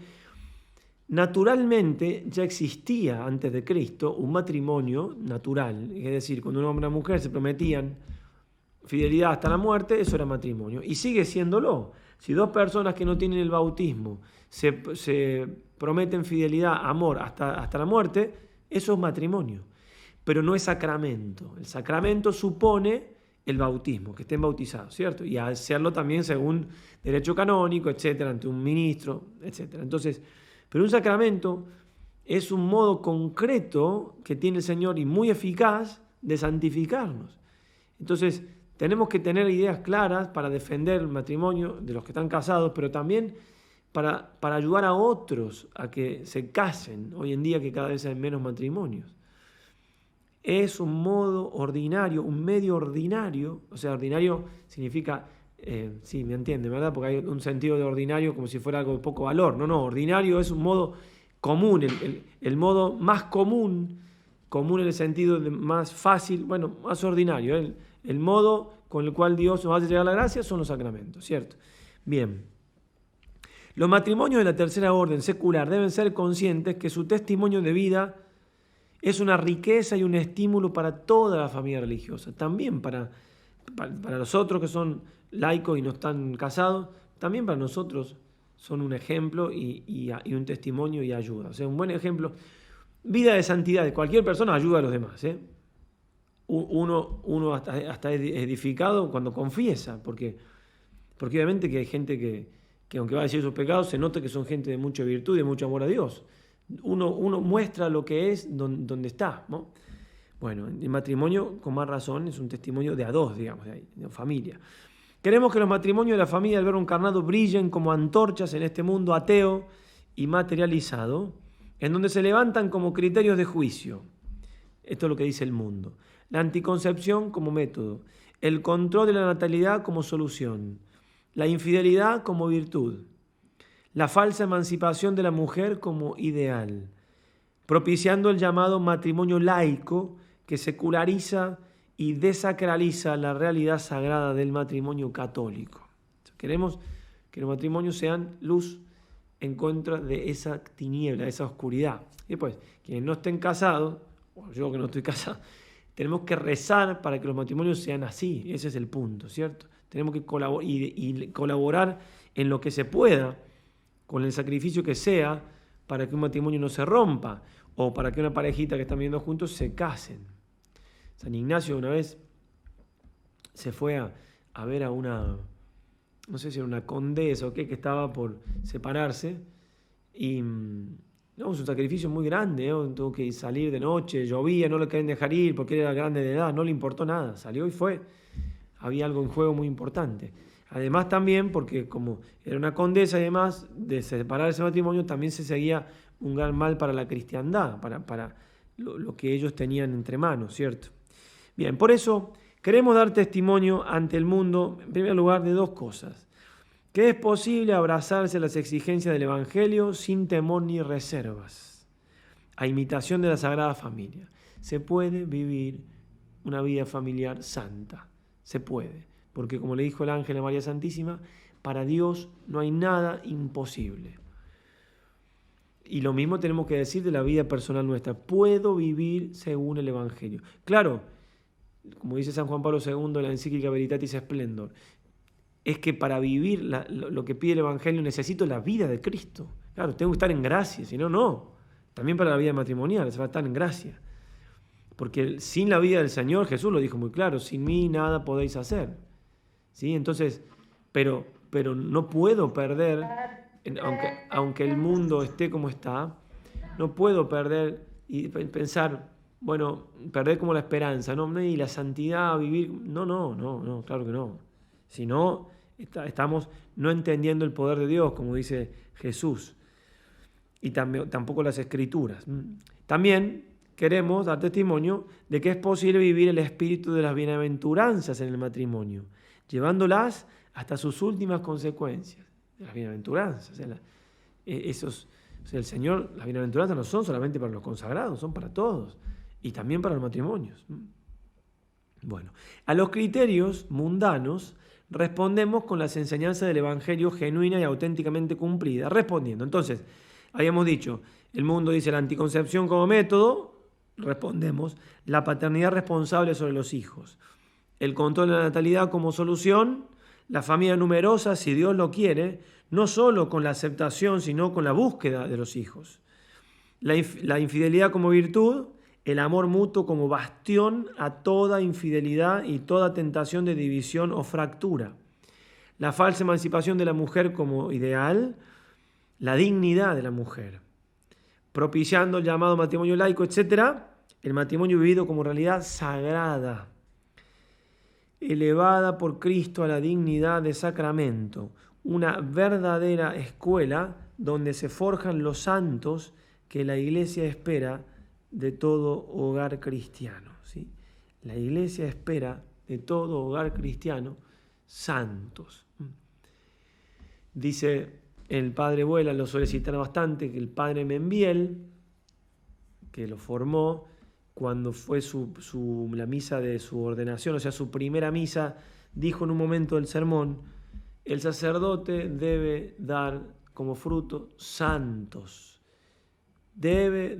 naturalmente ya existía antes de Cristo un matrimonio natural. Es decir, cuando un hombre y una mujer se prometían fidelidad hasta la muerte, eso era matrimonio. Y sigue siéndolo. Si dos personas que no tienen el bautismo se prometen fidelidad, amor hasta la muerte, eso es matrimonio. Pero no es sacramento. El sacramento supone el bautismo, que estén bautizados, ¿cierto? Y hacerlo también según derecho canónico, etcétera, ante un ministro, etcétera. Entonces, pero un sacramento es un modo concreto que tiene el Señor y muy eficaz de santificarnos. Entonces, tenemos que tener ideas claras para defender el matrimonio de los que están casados, pero también para ayudar a otros a que se casen, hoy en día que cada vez hay menos matrimonios. Es un modo ordinario, un medio ordinario, o sea, ordinario significa, sí, me entiende, ¿verdad? Porque hay un sentido de ordinario como si fuera algo de poco valor. No, ordinario es un modo común, el modo más común en el sentido de más fácil, bueno, más ordinario. El modo con el cual Dios nos hace llegar la gracia son los sacramentos, ¿cierto? Bien. Los matrimonios de la tercera orden secular deben ser conscientes que su testimonio de vida es una riqueza y un estímulo para toda la familia religiosa, también para los otros que son laicos y no están casados, también para nosotros son un ejemplo y un testimonio y ayuda. O sea, un buen ejemplo. Vida de santidad de cualquier persona ayuda a los demás, ¿eh? Uno hasta es edificado cuando confiesa, porque obviamente que hay gente que aunque va a decir sus pecados, se nota que son gente de mucha virtud y de mucho amor a Dios. Uno muestra lo que es donde está, ¿no? Bueno, el matrimonio, con más razón, es un testimonio de a dos, digamos, de familia. Queremos que los matrimonios de la familia del Verbo encarnado brillen como antorchas en este mundo ateo y materializado, en donde se levantan como criterios de juicio. Esto es lo que dice el mundo. La anticoncepción como método, el control de la natalidad como solución, la infidelidad como virtud, la falsa emancipación de la mujer como ideal, propiciando el llamado matrimonio laico que seculariza y desacraliza la realidad sagrada del matrimonio católico. Queremos que los matrimonios sean luz en contra de esa tiniebla, de esa oscuridad. Y después, quienes no estén casados, o yo que no estoy casado, tenemos que rezar para que los matrimonios sean así. Ese es el punto, ¿cierto? Tenemos que colaborar en lo que se pueda, con el sacrificio que sea, para que un matrimonio no se rompa o para que una parejita que están viviendo juntos se casen. San Ignacio una vez se fue a ver a una, no sé si era una condesa o qué, que estaba por separarse y no, es un sacrificio muy grande, ¿no? Tuvo que salir de noche, llovía, no le querían dejar ir porque era grande de edad, no le importó nada, salió y fue había algo en juego muy importante. Además también, porque como era una condesa y demás, de separar ese matrimonio también se seguía un gran mal para la cristiandad, para lo que ellos tenían entre manos, ¿cierto? Bien, por eso queremos dar testimonio ante el mundo, en primer lugar, de dos cosas. Que es posible abrazarse a las exigencias del Evangelio sin temor ni reservas, a imitación de la Sagrada Familia. Se puede vivir una vida familiar santa, se puede, porque como le dijo el ángel a María Santísima, para Dios no hay nada imposible. Y lo mismo tenemos que decir de la vida personal nuestra. Puedo vivir según el Evangelio. Claro, como dice San Juan Pablo II en la encíclica Veritatis Splendor, es que para vivir lo que pide el Evangelio necesito la vida de Cristo. Claro, tengo que estar en gracia, si no, no. También para la vida matrimonial se va a estar en gracia. Porque sin la vida del Señor, Jesús lo dijo muy claro, sin mí nada podéis hacer. ¿Sí? Entonces, pero no puedo perder, aunque el mundo esté como está, no puedo perder y pensar, bueno, perder como la esperanza, ¿no? Y la santidad, vivir, no, claro que no. Si no, estamos no entendiendo el poder de Dios, como dice Jesús, y tampoco las Escrituras. También queremos dar testimonio de que es posible vivir el espíritu de las bienaventuranzas en el matrimonio, llevándolas hasta sus últimas consecuencias. De las bienaventuranzas. El Señor, las bienaventuranzas no son solamente para los consagrados, son para todos, y también para los matrimonios. Bueno, a los criterios mundanos respondemos con las enseñanzas del Evangelio genuina y auténticamente cumplida, respondiendo. Entonces, habíamos dicho, el mundo dice la anticoncepción como método, respondemos, la paternidad responsable sobre los hijos, el control de la natalidad como solución, la familia numerosa, si Dios lo quiere, no solo con la aceptación, sino con la búsqueda de los hijos, la infidelidad como virtud, el amor mutuo como bastión a toda infidelidad y toda tentación de división o fractura, la falsa emancipación de la mujer como ideal, la dignidad de la mujer, propiciando el llamado matrimonio laico, etc., el matrimonio vivido como realidad sagrada, elevada por Cristo a la dignidad de sacramento, una verdadera escuela donde se forjan los santos que la Iglesia espera de todo hogar cristiano. ¿Sí? La Iglesia espera de todo hogar cristiano santos. Dice el padre Vuela, lo suele citar bastante, que el padre Membiel, que lo formó cuando fue la misa de su ordenación, o sea, su primera misa, dijo en un momento del sermón, el sacerdote debe dar como fruto santos. Debe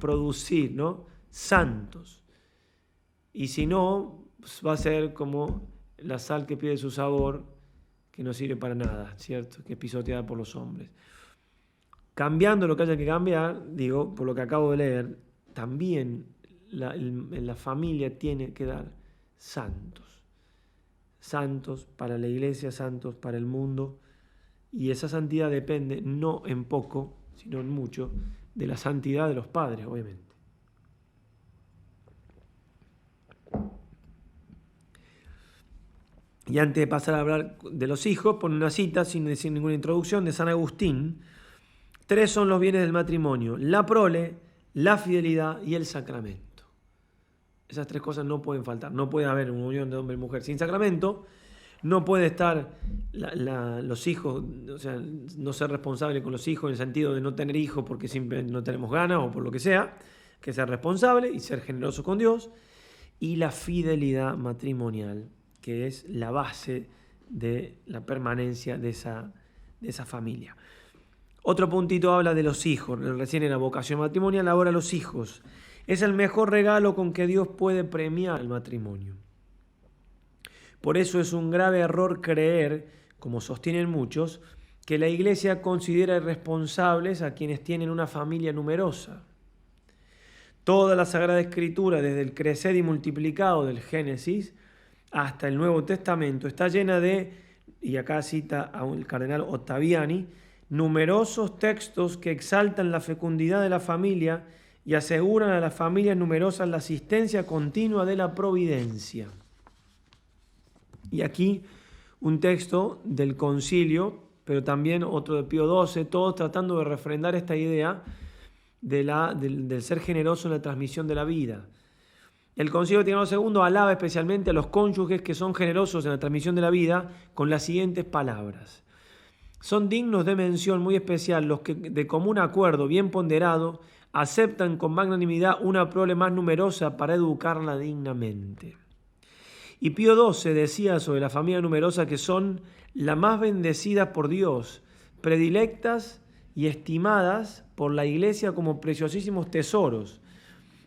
producir, ¿no? Santos. Y si no, va a ser como la sal que pierde su sabor, que no sirve para nada, ¿cierto? Que es pisoteada por los hombres. Cambiando lo que haya que cambiar, digo, por lo que acabo de leer, también la familia tiene que dar santos. Santos para la Iglesia, santos para el mundo. Y esa santidad depende, no en poco, sino en mucho, de la santidad de los padres, obviamente. Y antes de pasar a hablar de los hijos, pone una cita, sin decir ninguna introducción, de San Agustín. 3 son los bienes del matrimonio: la prole, la fidelidad y el sacramento. Esas 3 cosas no pueden faltar. No puede haber una unión de hombre y mujer sin sacramento. No puede estar los hijos, o sea, no ser responsable con los hijos en el sentido de no tener hijos porque simplemente no tenemos ganas o por lo que sea, que ser responsable y ser generoso con Dios. Y la fidelidad matrimonial, que es la base de la permanencia de esa familia. Otro puntito habla de los hijos. Recién era vocación matrimonial, ahora los hijos. Es el mejor regalo con que Dios puede premiar el matrimonio. Por eso es un grave error creer, como sostienen muchos, que la Iglesia considera irresponsables a quienes tienen una familia numerosa. Toda la Sagrada Escritura, desde el crecer y multiplicado del Génesis hasta el Nuevo Testamento, está llena de, y acá cita al cardenal Ottaviani, numerosos textos que exaltan la fecundidad de la familia y aseguran a las familias numerosas la asistencia continua de la providencia. Y aquí un texto del concilio, pero también otro de Pío XII, todos tratando de refrendar esta idea del ser generoso en la transmisión de la vida. El Concilio Vaticano II alaba especialmente a los cónyuges que son generosos en la transmisión de la vida con las siguientes palabras. Son dignos de mención muy especial los que de común acuerdo, bien ponderado, aceptan con magnanimidad una prole más numerosa para educarla dignamente. Y Pío XII decía sobre la familia numerosa que son la más bendecida por Dios, predilectas y estimadas por la Iglesia como preciosísimos tesoros.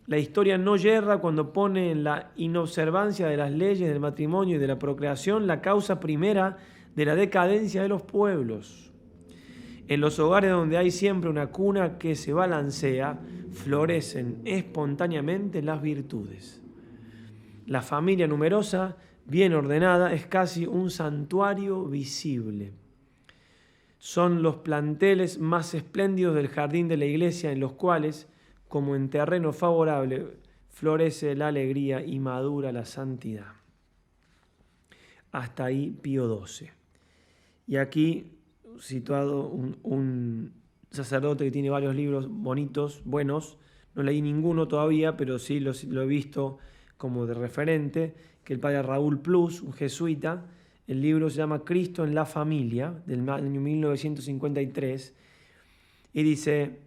La historia no yerra cuando pone en la inobservancia de las leyes del matrimonio y de la procreación la causa primera de la decadencia de los pueblos. En los hogares donde hay siempre una cuna que se balancea, florecen espontáneamente las virtudes. La familia numerosa, bien ordenada, es casi un santuario visible. Son los planteles más espléndidos del jardín de la iglesia en los cuales, como en terreno favorable, florece la alegría y madura la santidad. Hasta ahí Pío XII. Y aquí situado un sacerdote que tiene varios libros bonitos, buenos. No leí ninguno todavía, pero sí lo he visto como de referente, que el padre Raúl Plus, un jesuita. El libro se llama Cristo en la familia, del año 1953, y dice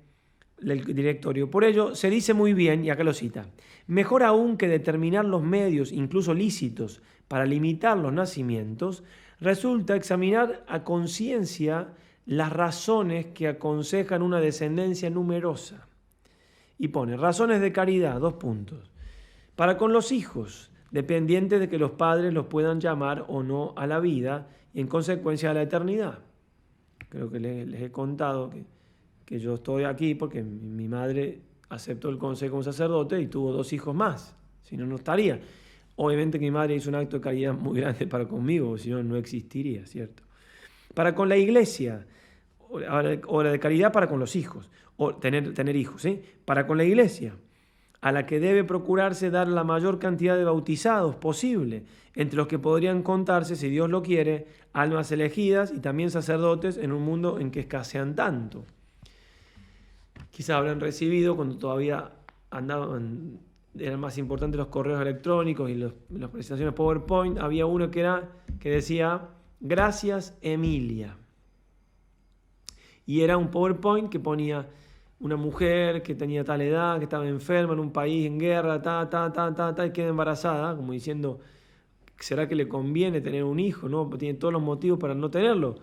el directorio: por ello se dice muy bien, y acá lo cita, mejor aún que determinar los medios, incluso lícitos, para limitar los nacimientos, resulta examinar a conciencia las razones que aconsejan una descendencia numerosa. Y pone razones de caridad, 2 puntos. Para con los hijos, dependientes de que los padres los puedan llamar o no a la vida y en consecuencia a la eternidad. Creo que les he contado que yo estoy aquí porque mi madre aceptó el consejo como sacerdote y tuvo 2 hijos más, si no, no estaría. Obviamente que mi madre hizo un acto de caridad muy grande para conmigo, si no, no existiría, ¿cierto? Para con la iglesia, obra de caridad para con los hijos, o tener hijos, ¿sí? Para con la iglesia, a la que debe procurarse dar la mayor cantidad de bautizados posible, entre los que podrían contarse, si Dios lo quiere, almas elegidas y también sacerdotes en un mundo en que escasean tanto. Quizás habrán recibido, cuando todavía eran más importantes los correos electrónicos y las presentaciones PowerPoint, había uno que decía, gracias Emilia. Y era un PowerPoint que ponía una mujer que tenía tal edad, que estaba enferma en un país en guerra, y queda embarazada, como diciendo, ¿será que le conviene tener un hijo? ¿No? Tiene todos los motivos para no tenerlo.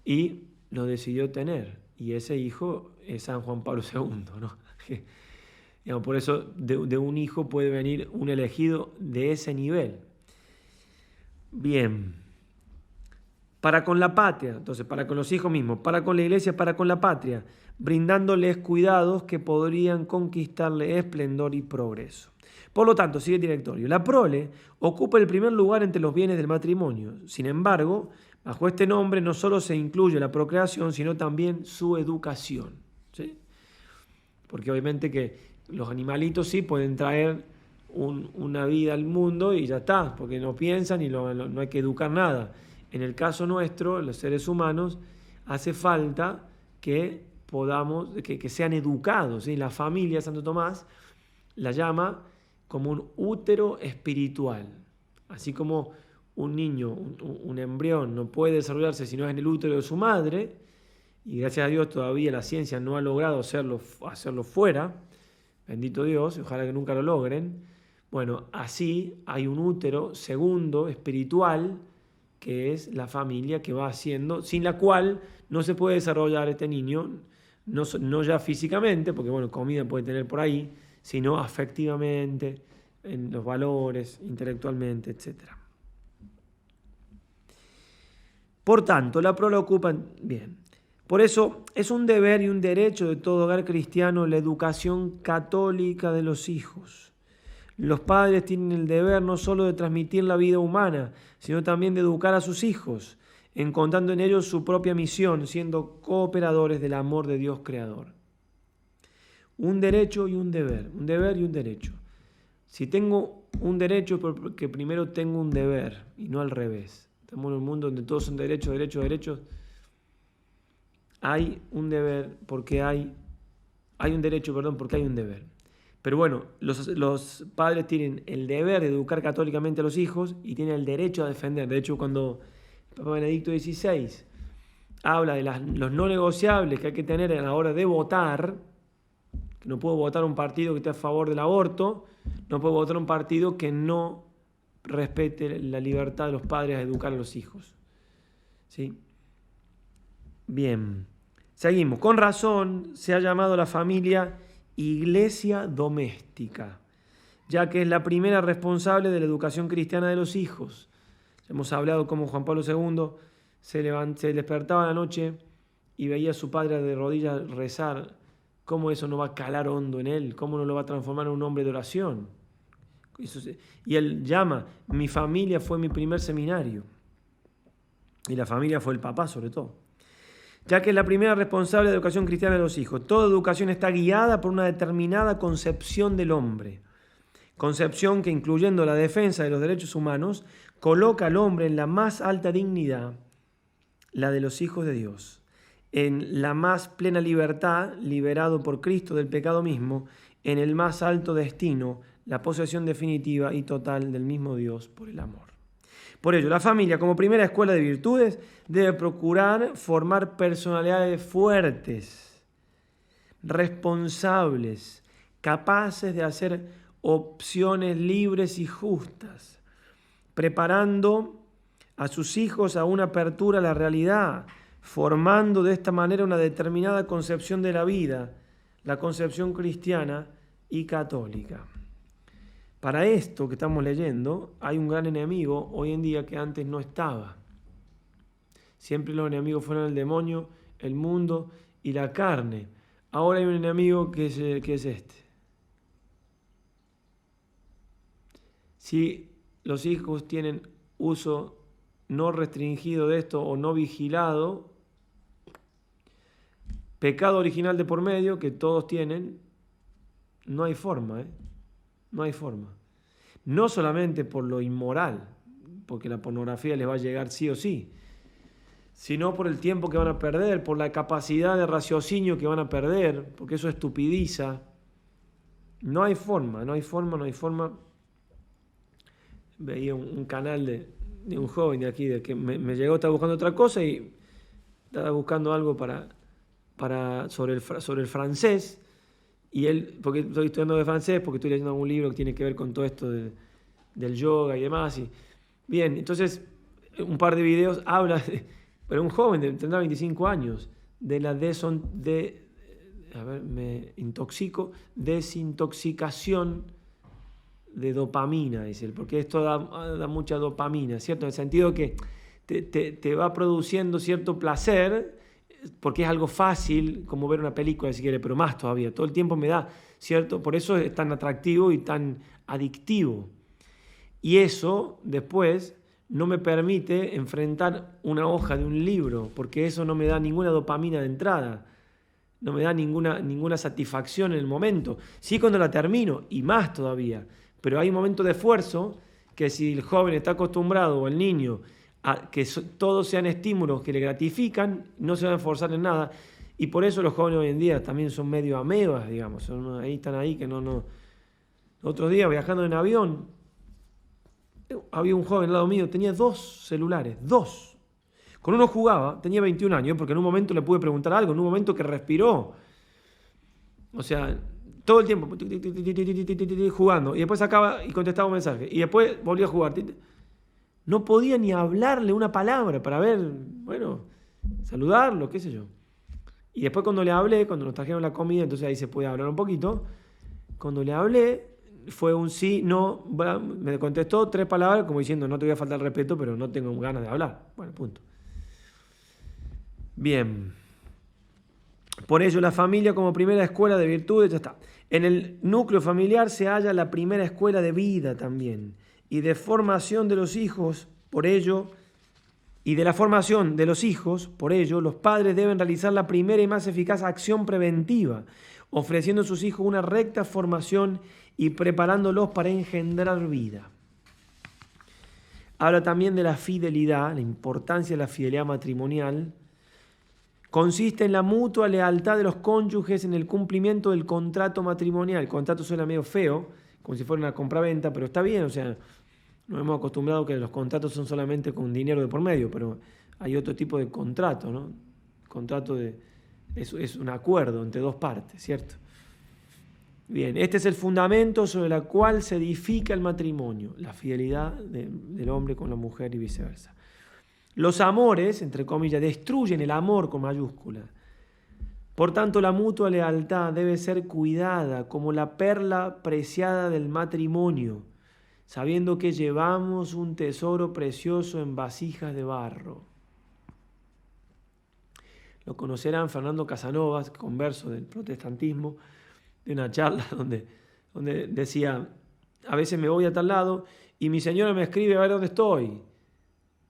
Y lo decidió tener. Y ese hijo es San Juan Pablo II, ¿no? Digamos, por eso de un hijo puede venir un elegido de ese nivel. Bien. Para con la patria, entonces para con los hijos mismos, para con la iglesia, para con la patria, brindándoles cuidados que podrían conquistarle esplendor y progreso. Por lo tanto, sigue el directorio, la prole ocupa el primer lugar entre los bienes del matrimonio. Sin embargo, bajo este nombre no solo se incluye la procreación, sino también su educación, ¿sí? Porque obviamente que los animalitos sí pueden traer una vida al mundo y ya está, porque no piensan y no hay que educar nada. En el caso nuestro, los seres humanos, hace falta que podamos, que sean educados, ¿sí? La familia, Santo Tomás la llama como un útero espiritual. Así como un niño, un embrión, no puede desarrollarse si no es en el útero de su madre, y gracias a Dios todavía la ciencia no ha logrado hacerlo fuera, bendito Dios, ojalá que nunca lo logren. Bueno, así hay un útero segundo, espiritual, que es la familia que va haciendo, sin la cual no se puede desarrollar este niño, no ya físicamente, porque bueno, comida puede tener por ahí, sino afectivamente, en los valores, intelectualmente, etc. Por tanto, la prole ocupa bien. Por eso es un deber y un derecho de todo hogar cristiano la educación católica de los hijos. Los padres tienen el deber no solo de transmitir la vida humana, sino también de educar a sus hijos, encontrando en ellos su propia misión, siendo cooperadores del amor de Dios Creador. Un derecho y un deber y un derecho. Si tengo un derecho es porque primero tengo un deber y no al revés. Estamos en un mundo donde todos son derechos, derechos, derechos. Hay un deber porque hay un derecho, perdón, porque hay un deber. Pero bueno, los padres tienen el deber de educar católicamente a los hijos y tienen el derecho a defender. De hecho, cuando Papa Benedicto XVI habla de los no negociables que hay que tener a la hora de votar, que no puedo votar un partido que esté a favor del aborto, no puedo votar un partido que no respete la libertad de los padres a educar a los hijos. ¿Sí? Bien, seguimos. Con razón se ha llamado a la familia iglesia doméstica, ya que es la primera responsable de la educación cristiana de los hijos. Hemos hablado cómo Juan Pablo II se despertaba en la noche y veía a su padre de rodillas rezar. ¿Cómo eso no va a calar hondo en él? ¿Cómo no lo va a transformar en un hombre de oración? Y él llama, mi familia fue mi primer seminario. Y la familia fue el papá sobre todo. Ya que es la primera responsable de educación cristiana de los hijos. Toda educación está guiada por una determinada concepción del hombre. Concepción que, incluyendo la defensa de los derechos humanos, coloca al hombre en la más alta dignidad, la de los hijos de Dios. En la más plena libertad, liberado por Cristo del pecado mismo, en el más alto destino, la posesión definitiva y total del mismo Dios por el amor. Por ello, la familia, como primera escuela de virtudes, debe procurar formar personalidades fuertes, responsables, capaces de hacer opciones libres y justas, preparando a sus hijos a una apertura a la realidad, formando de esta manera una determinada concepción de la vida, la concepción cristiana y católica. Para esto que estamos leyendo, hay un gran enemigo hoy en día que antes no estaba. Siempre los enemigos fueron el demonio, el mundo y la carne. Ahora hay un enemigo que es este. Si los hijos tienen uso no restringido de esto o no vigilado, pecado original de por medio que todos tienen, no hay forma, no hay forma. No solamente por lo inmoral, porque la pornografía les va a llegar sí o sí, sino por el tiempo que van a perder, por la capacidad de raciocinio que van a perder, porque eso estupidiza. No hay forma, no hay forma. Veía un canal de un joven de aquí, de que me llegó, estaba buscando otra cosa y estaba buscando algo sobre el francés. Y él, porque estoy estudiando de francés, porque estoy leyendo un libro que tiene que ver con todo esto del yoga y demás. Y, bien, entonces, un par de videos habla, pero un joven, tendrá 25 años, de la desintoxicación de dopamina, dice él, porque esto da mucha dopamina, ¿cierto? En el sentido que te va produciendo cierto placer, porque es algo fácil, como ver una película si quiere, pero más todavía, todo el tiempo me da, ¿cierto? Por eso es tan atractivo y tan adictivo. Y eso después no me permite enfrentar una hoja de un libro, porque eso no me da ninguna dopamina de entrada, no me da ninguna satisfacción en el momento. Sí, cuando la termino, y más todavía, pero hay un momento de esfuerzo que si el joven está acostumbrado, o el niño, a que todos sean estímulos que le gratifican, no se van a esforzar en nada. Y por eso los jóvenes hoy en día también son medio amebas, digamos. Están ahí que no. Otros días, viajando en avión, había un joven al lado mío, tenía 2 celulares, 2. Con uno jugaba, tenía 21 años, porque en un momento le pude preguntar algo, en un momento que respiró. O sea, todo el tiempo jugando. Y después sacaba y contestaba un mensaje. Y después volvía a jugar. No podía ni hablarle una palabra para ver, bueno, saludarlo, qué sé yo. Y después cuando le hablé, cuando nos trajeron la comida, entonces ahí se puede hablar un poquito. Cuando le hablé, fue un sí, no, me contestó 3 palabras como diciendo, no te voy a faltar el respeto, pero no tengo ganas de hablar. Bueno, punto. Bien. Por ello, la familia como primera escuela de virtudes, ya está. En el núcleo familiar se halla la primera escuela de vida también y de formación de los hijos. Por ello, y de la formación de los hijos. Por ello, los padres deben realizar la primera y más eficaz acción preventiva, ofreciendo a sus hijos una recta formación y preparándolos para engendrar vida. Habla también de la fidelidad, la importancia de la fidelidad matrimonial. Consiste en la mutua lealtad de los cónyuges en el cumplimiento del contrato matrimonial. El contrato suena medio feo, como si fuera una compraventa, pero está bien, o sea, nos hemos acostumbrado que los contratos son solamente con dinero de por medio, pero hay otro tipo de contrato, ¿no? Contrato es un acuerdo entre dos partes, ¿cierto? Bien, este es el fundamento sobre el cual se edifica el matrimonio, la fidelidad del hombre con la mujer y viceversa. Los amores, entre comillas, destruyen el amor con mayúscula. Por tanto, la mutua lealtad debe ser cuidada como la perla preciada del matrimonio, sabiendo que llevamos un tesoro precioso en vasijas de barro. Lo conocerán Fernando Casanovas, converso del protestantismo, de una charla donde decía, a veces me voy a tal lado y mi señora me escribe a ver dónde estoy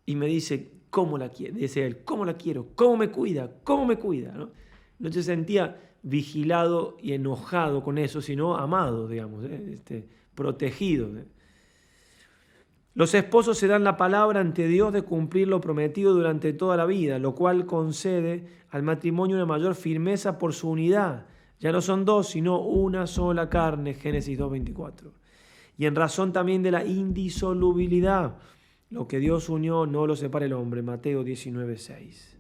y me dice, ¿cómo la quiere? Dice él, ¿cómo la quiero? ¿Cómo me cuida? ¿Cómo me cuida? ¿No? No se sentía vigilado y enojado con eso, sino amado, digamos, protegido. Los esposos se dan la palabra ante Dios de cumplir lo prometido durante toda la vida, lo cual concede al matrimonio una mayor firmeza por su unidad. Ya no son dos, sino una sola carne, Génesis 2:24. Y en razón también de la indisolubilidad, lo que Dios unió no lo separa el hombre, Mateo 19:6.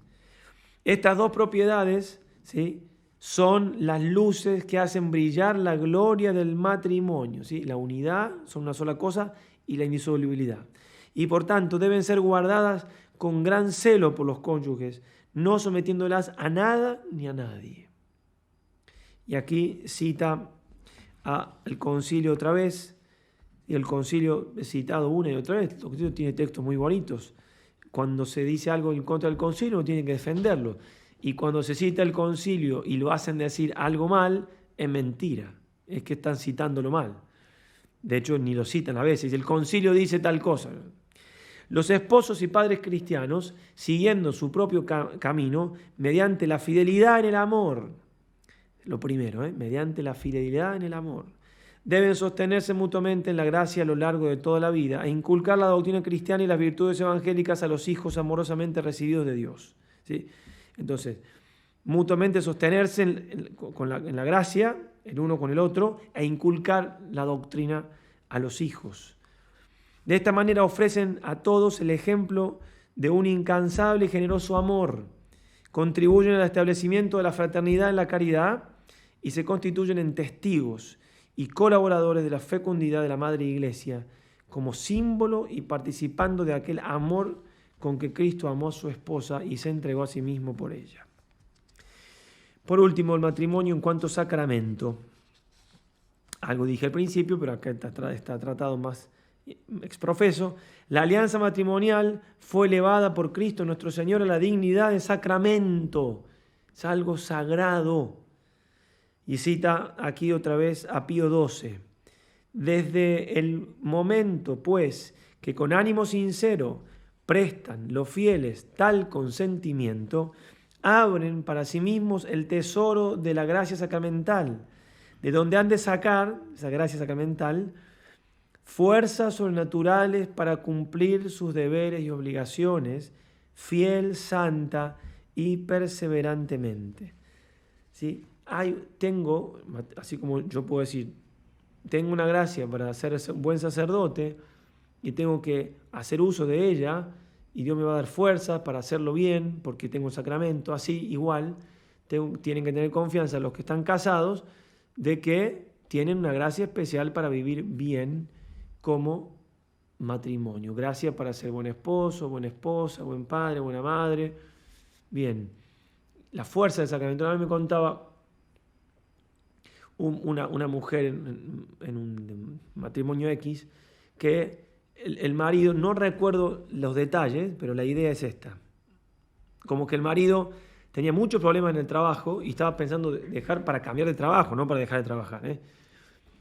Estas dos propiedades, ¿sí?, son las luces que hacen brillar la gloria del matrimonio, ¿sí? La unidad son una sola cosa y la indisolubilidad. Y por tanto deben ser guardadas con gran celo por los cónyuges, no sometiéndolas a nada ni a nadie. Y aquí cita al concilio otra vez, y el concilio citado una y otra vez. El concilio tiene textos muy bonitos. Cuando se dice algo en contra del concilio, uno tiene que defenderlo. Y cuando se cita el concilio y lo hacen decir algo mal, es mentira. Es que están citándolo mal. De hecho, ni lo citan a veces. El concilio dice tal cosa. Los esposos y padres cristianos, siguiendo su propio camino, mediante la fidelidad en el amor, lo primero, mediante la fidelidad en el amor, deben sostenerse mutuamente en la gracia a lo largo de toda la vida e inculcar la doctrina cristiana y las virtudes evangélicas a los hijos amorosamente recibidos de Dios. ¿Sí? Entonces, mutuamente sostenerse en la gracia, el uno con el otro, e inculcar la doctrina a los hijos. De esta manera ofrecen a todos el ejemplo de un incansable y generoso amor, contribuyen al establecimiento de la fraternidad en la caridad y se constituyen en testigos y colaboradores de la fecundidad de la Madre Iglesia como símbolo y participando de aquel amor con que Cristo amó a su esposa y se entregó a sí mismo por ella. Por último, el matrimonio en cuanto sacramento. Algo dije al principio, pero acá está tratado más exprofeso. La alianza matrimonial fue elevada por Cristo nuestro Señor a la dignidad de sacramento. Es algo sagrado. Y cita aquí otra vez a Pío XII. Desde el momento, pues, que con ánimo sincero prestan los fieles tal consentimiento, abren para sí mismos el tesoro de la gracia sacramental, de donde han de sacar, esa gracia sacramental, fuerzas sobrenaturales para cumplir sus deberes y obligaciones, fiel, santa y perseverantemente. ¿Sí? Tengo, así como yo puedo decir, tengo una gracia para ser un buen sacerdote y tengo que hacer uso de ella y Dios me va a dar fuerzas para hacerlo bien porque tengo un sacramento. Así, igual, tienen que tener confianza los que están casados de que tienen una gracia especial para vivir bien como matrimonio. Gracia para ser buen esposo, buena esposa, buen padre, buena madre. Bien, la fuerza del sacramento. A mí me contaba una mujer en un matrimonio X que el marido, no recuerdo los detalles, pero la idea es esta. Como que el marido tenía muchos problemas en el trabajo y estaba pensando dejar para cambiar de trabajo, no para dejar de trabajar.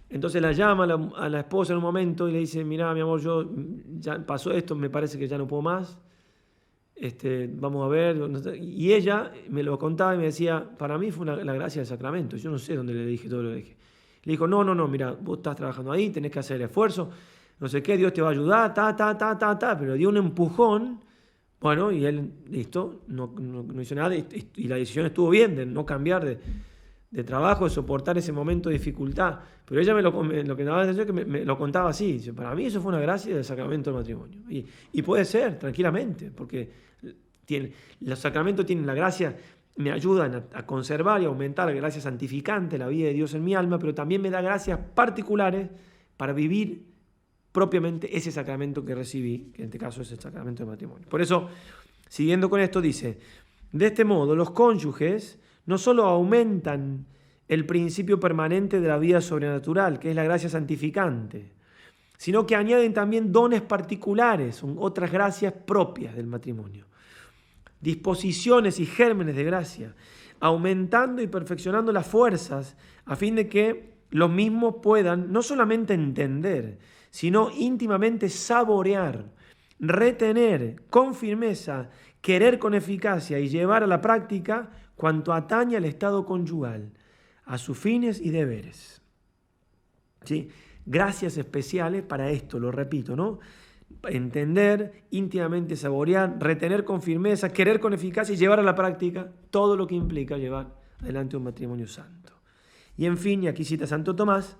Entonces la llama a la esposa en un momento y le dice, mirá, mi amor, ya pasó esto, me parece que ya no puedo más. vamos a ver. No sé. Y ella me lo contaba y me decía, para mí fue la gracia del sacramento. Yo no sé dónde le dije todo lo que dije. Le dijo, no, mira, vos estás trabajando ahí, tenés que hacer el esfuerzo, no sé qué, Dios te va a ayudar, pero dio un empujón, bueno, y él, listo, no hizo nada, y la decisión estuvo bien de no cambiar de trabajo, de soportar ese momento de dificultad. Pero ella lo que me daba la atención es que me lo contaba así. Dice, para mí eso fue una gracia del sacramento del matrimonio. Y puede ser, tranquilamente, porque los sacramentos tienen la gracia, me ayudan a conservar y aumentar la gracia santificante, la vida de Dios en mi alma, pero también me da gracias particulares para vivir propiamente ese sacramento que recibí, que en este caso es el sacramento del matrimonio. Por eso, siguiendo con esto, dice, de este modo los cónyuges no solo aumentan el principio permanente de la vida sobrenatural, que es la gracia santificante, sino que añaden también dones particulares, son otras gracias propias del matrimonio, disposiciones y gérmenes de gracia, aumentando y perfeccionando las fuerzas a fin de que los mismos puedan no solamente entender, sino íntimamente saborear, retener con firmeza, querer con eficacia y llevar a la práctica cuanto atañe al estado conyugal, a sus fines y deberes. ¿Sí? Gracias especiales para esto, lo repito, ¿no? Entender, íntimamente saborear, retener con firmeza, querer con eficacia y llevar a la práctica todo lo que implica llevar adelante un matrimonio santo. Y en fin, y aquí cita Santo Tomás,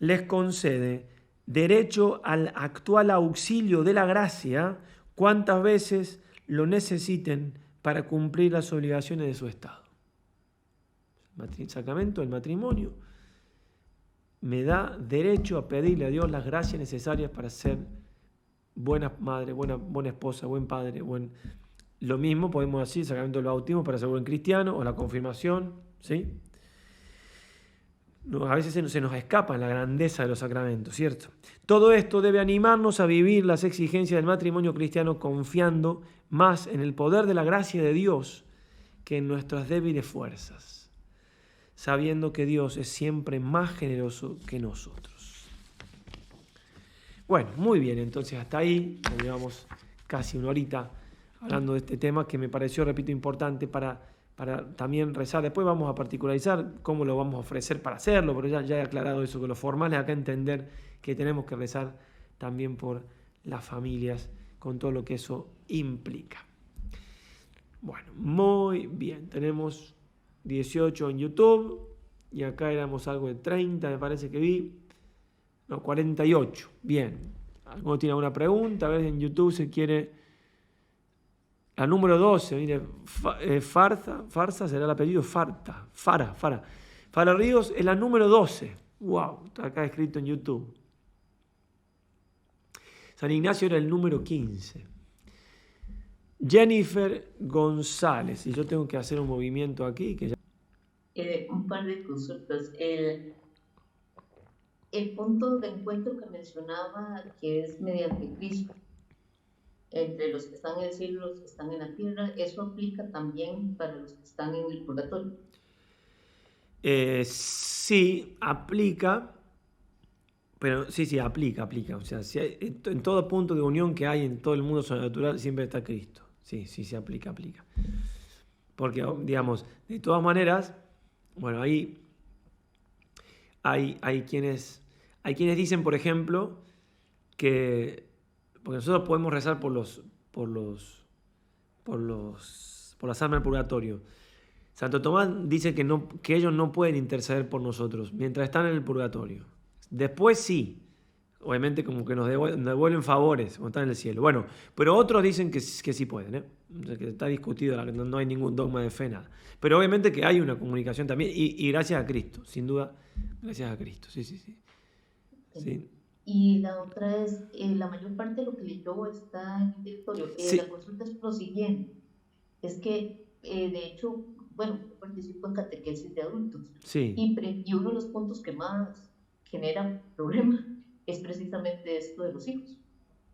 les concede derecho al actual auxilio de la gracia cuantas veces lo necesiten para cumplir las obligaciones de su estado. El sacramento del matrimonio me da derecho a pedirle a Dios las gracias necesarias para ser buena madre, buena esposa, buen padre, Lo mismo podemos decir, el sacramento del bautismo para ser buen cristiano, o la confirmación, ¿sí? A veces se nos escapa la grandeza de los sacramentos, ¿cierto? Todo esto debe animarnos a vivir las exigencias del matrimonio cristiano confiando más en el poder de la gracia de Dios que en nuestras débiles fuerzas, sabiendo que Dios es siempre más generoso que nosotros. Bueno, muy bien, entonces hasta ahí, ya llevamos casi una horita hablando de este tema que me pareció, repito, importante para también rezar. Después vamos a particularizar cómo lo vamos a ofrecer para hacerlo, pero ya he aclarado eso, que lo formal es acá entender que tenemos que rezar también por las familias, con todo lo que eso implica. Bueno, muy bien, tenemos 18 en YouTube, y acá éramos algo de 30, me parece que vi. No, 48, bien. ¿Alguno tiene alguna pregunta? A ver, en YouTube se quiere... La número 12, mire, Farsa será el apellido, Fara Ríos es la número 12. Wow, está acá escrito en YouTube. San Ignacio era el número 15. Jennifer González, y yo tengo que hacer un movimiento aquí. Que ya... Un par de consultas. El punto de encuentro que mencionaba, que es mediante Cristo, entre los que están en el cielo y los que están en la tierra, ¿eso aplica también para los que están en el purgatorio? Sí, aplica, pero sí, aplica. O sea, si hay, en todo punto de unión que hay en todo el mundo sobrenatural siempre está Cristo. Sí, se aplica. Porque, digamos, de todas maneras, bueno, ahí hay quienes dicen, por ejemplo, que porque nosotros podemos rezar por las almas del purgatorio. Santo Tomás dice que ellos no pueden interceder por nosotros mientras están en el purgatorio. Después sí, obviamente como que nos devuelven favores cuando están en el cielo. Bueno, pero otros dicen que sí pueden, ¿eh? O sea, que está discutido, no hay ningún dogma de fe, nada. Pero obviamente que hay una comunicación también, y gracias a Cristo, sin duda, gracias a Cristo, sí. Y la otra es, la mayor parte de lo que leyó está en el directorio. Sí. La consulta es lo siguiente, es que, de hecho, bueno, yo participo en catequesis de adultos, Sí. y uno de los puntos que más genera problemas es precisamente esto de los hijos,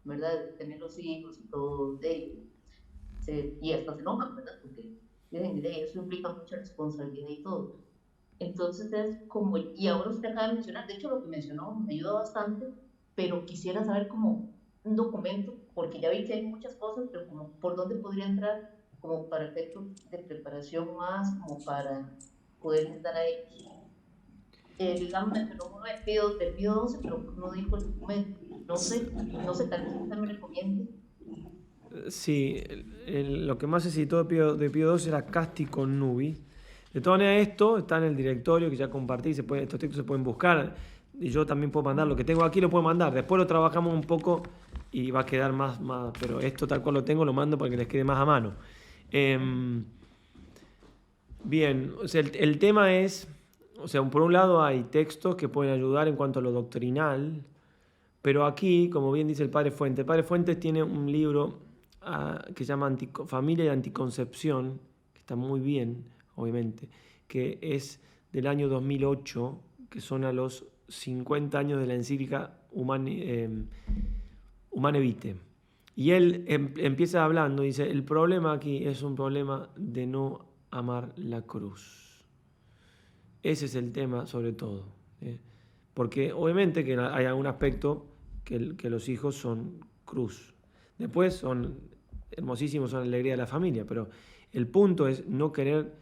¿verdad? De tener los hijos y todo, y hasta se enojan, ¿verdad? Porque eso implica mucha responsabilidad y todo. Entonces es como, y ahora usted acaba de mencionar, de hecho lo que mencionó me ayuda bastante, pero quisiera saber como un documento porque ya vi que hay muchas cosas, pero como por dónde podría entrar como para efectos de preparación más, como para poder estar ahí. Digamos, mencionó uno de Pío 12, pero no dijo el documento. No sé, tal vez usted me recomiende. Sí, lo que más se citó de Pío XII era Casti con Nubi. De todas maneras, esto está en el directorio que ya compartí, estos textos se pueden buscar y yo también puedo mandar. Lo que tengo aquí lo puedo mandar. Después lo trabajamos un poco y va a quedar más, pero esto tal cual lo tengo, lo mando para que les quede más a mano. Bien, o sea, el tema es, o sea, por un lado hay textos que pueden ayudar en cuanto a lo doctrinal, pero aquí, como bien dice el Padre Fuentes tiene un libro que se llama Familia y Anticoncepción, que está muy bien, obviamente, que es del año 2008, que son a los 50 años de la encíclica Humane Vitae. Y él empieza hablando, dice, el problema aquí es un problema de no amar la cruz. Ese es el tema sobre todo. Porque obviamente que hay algún aspecto que los hijos son cruz. Después son hermosísimos, son la alegría de la familia, pero el punto es no querer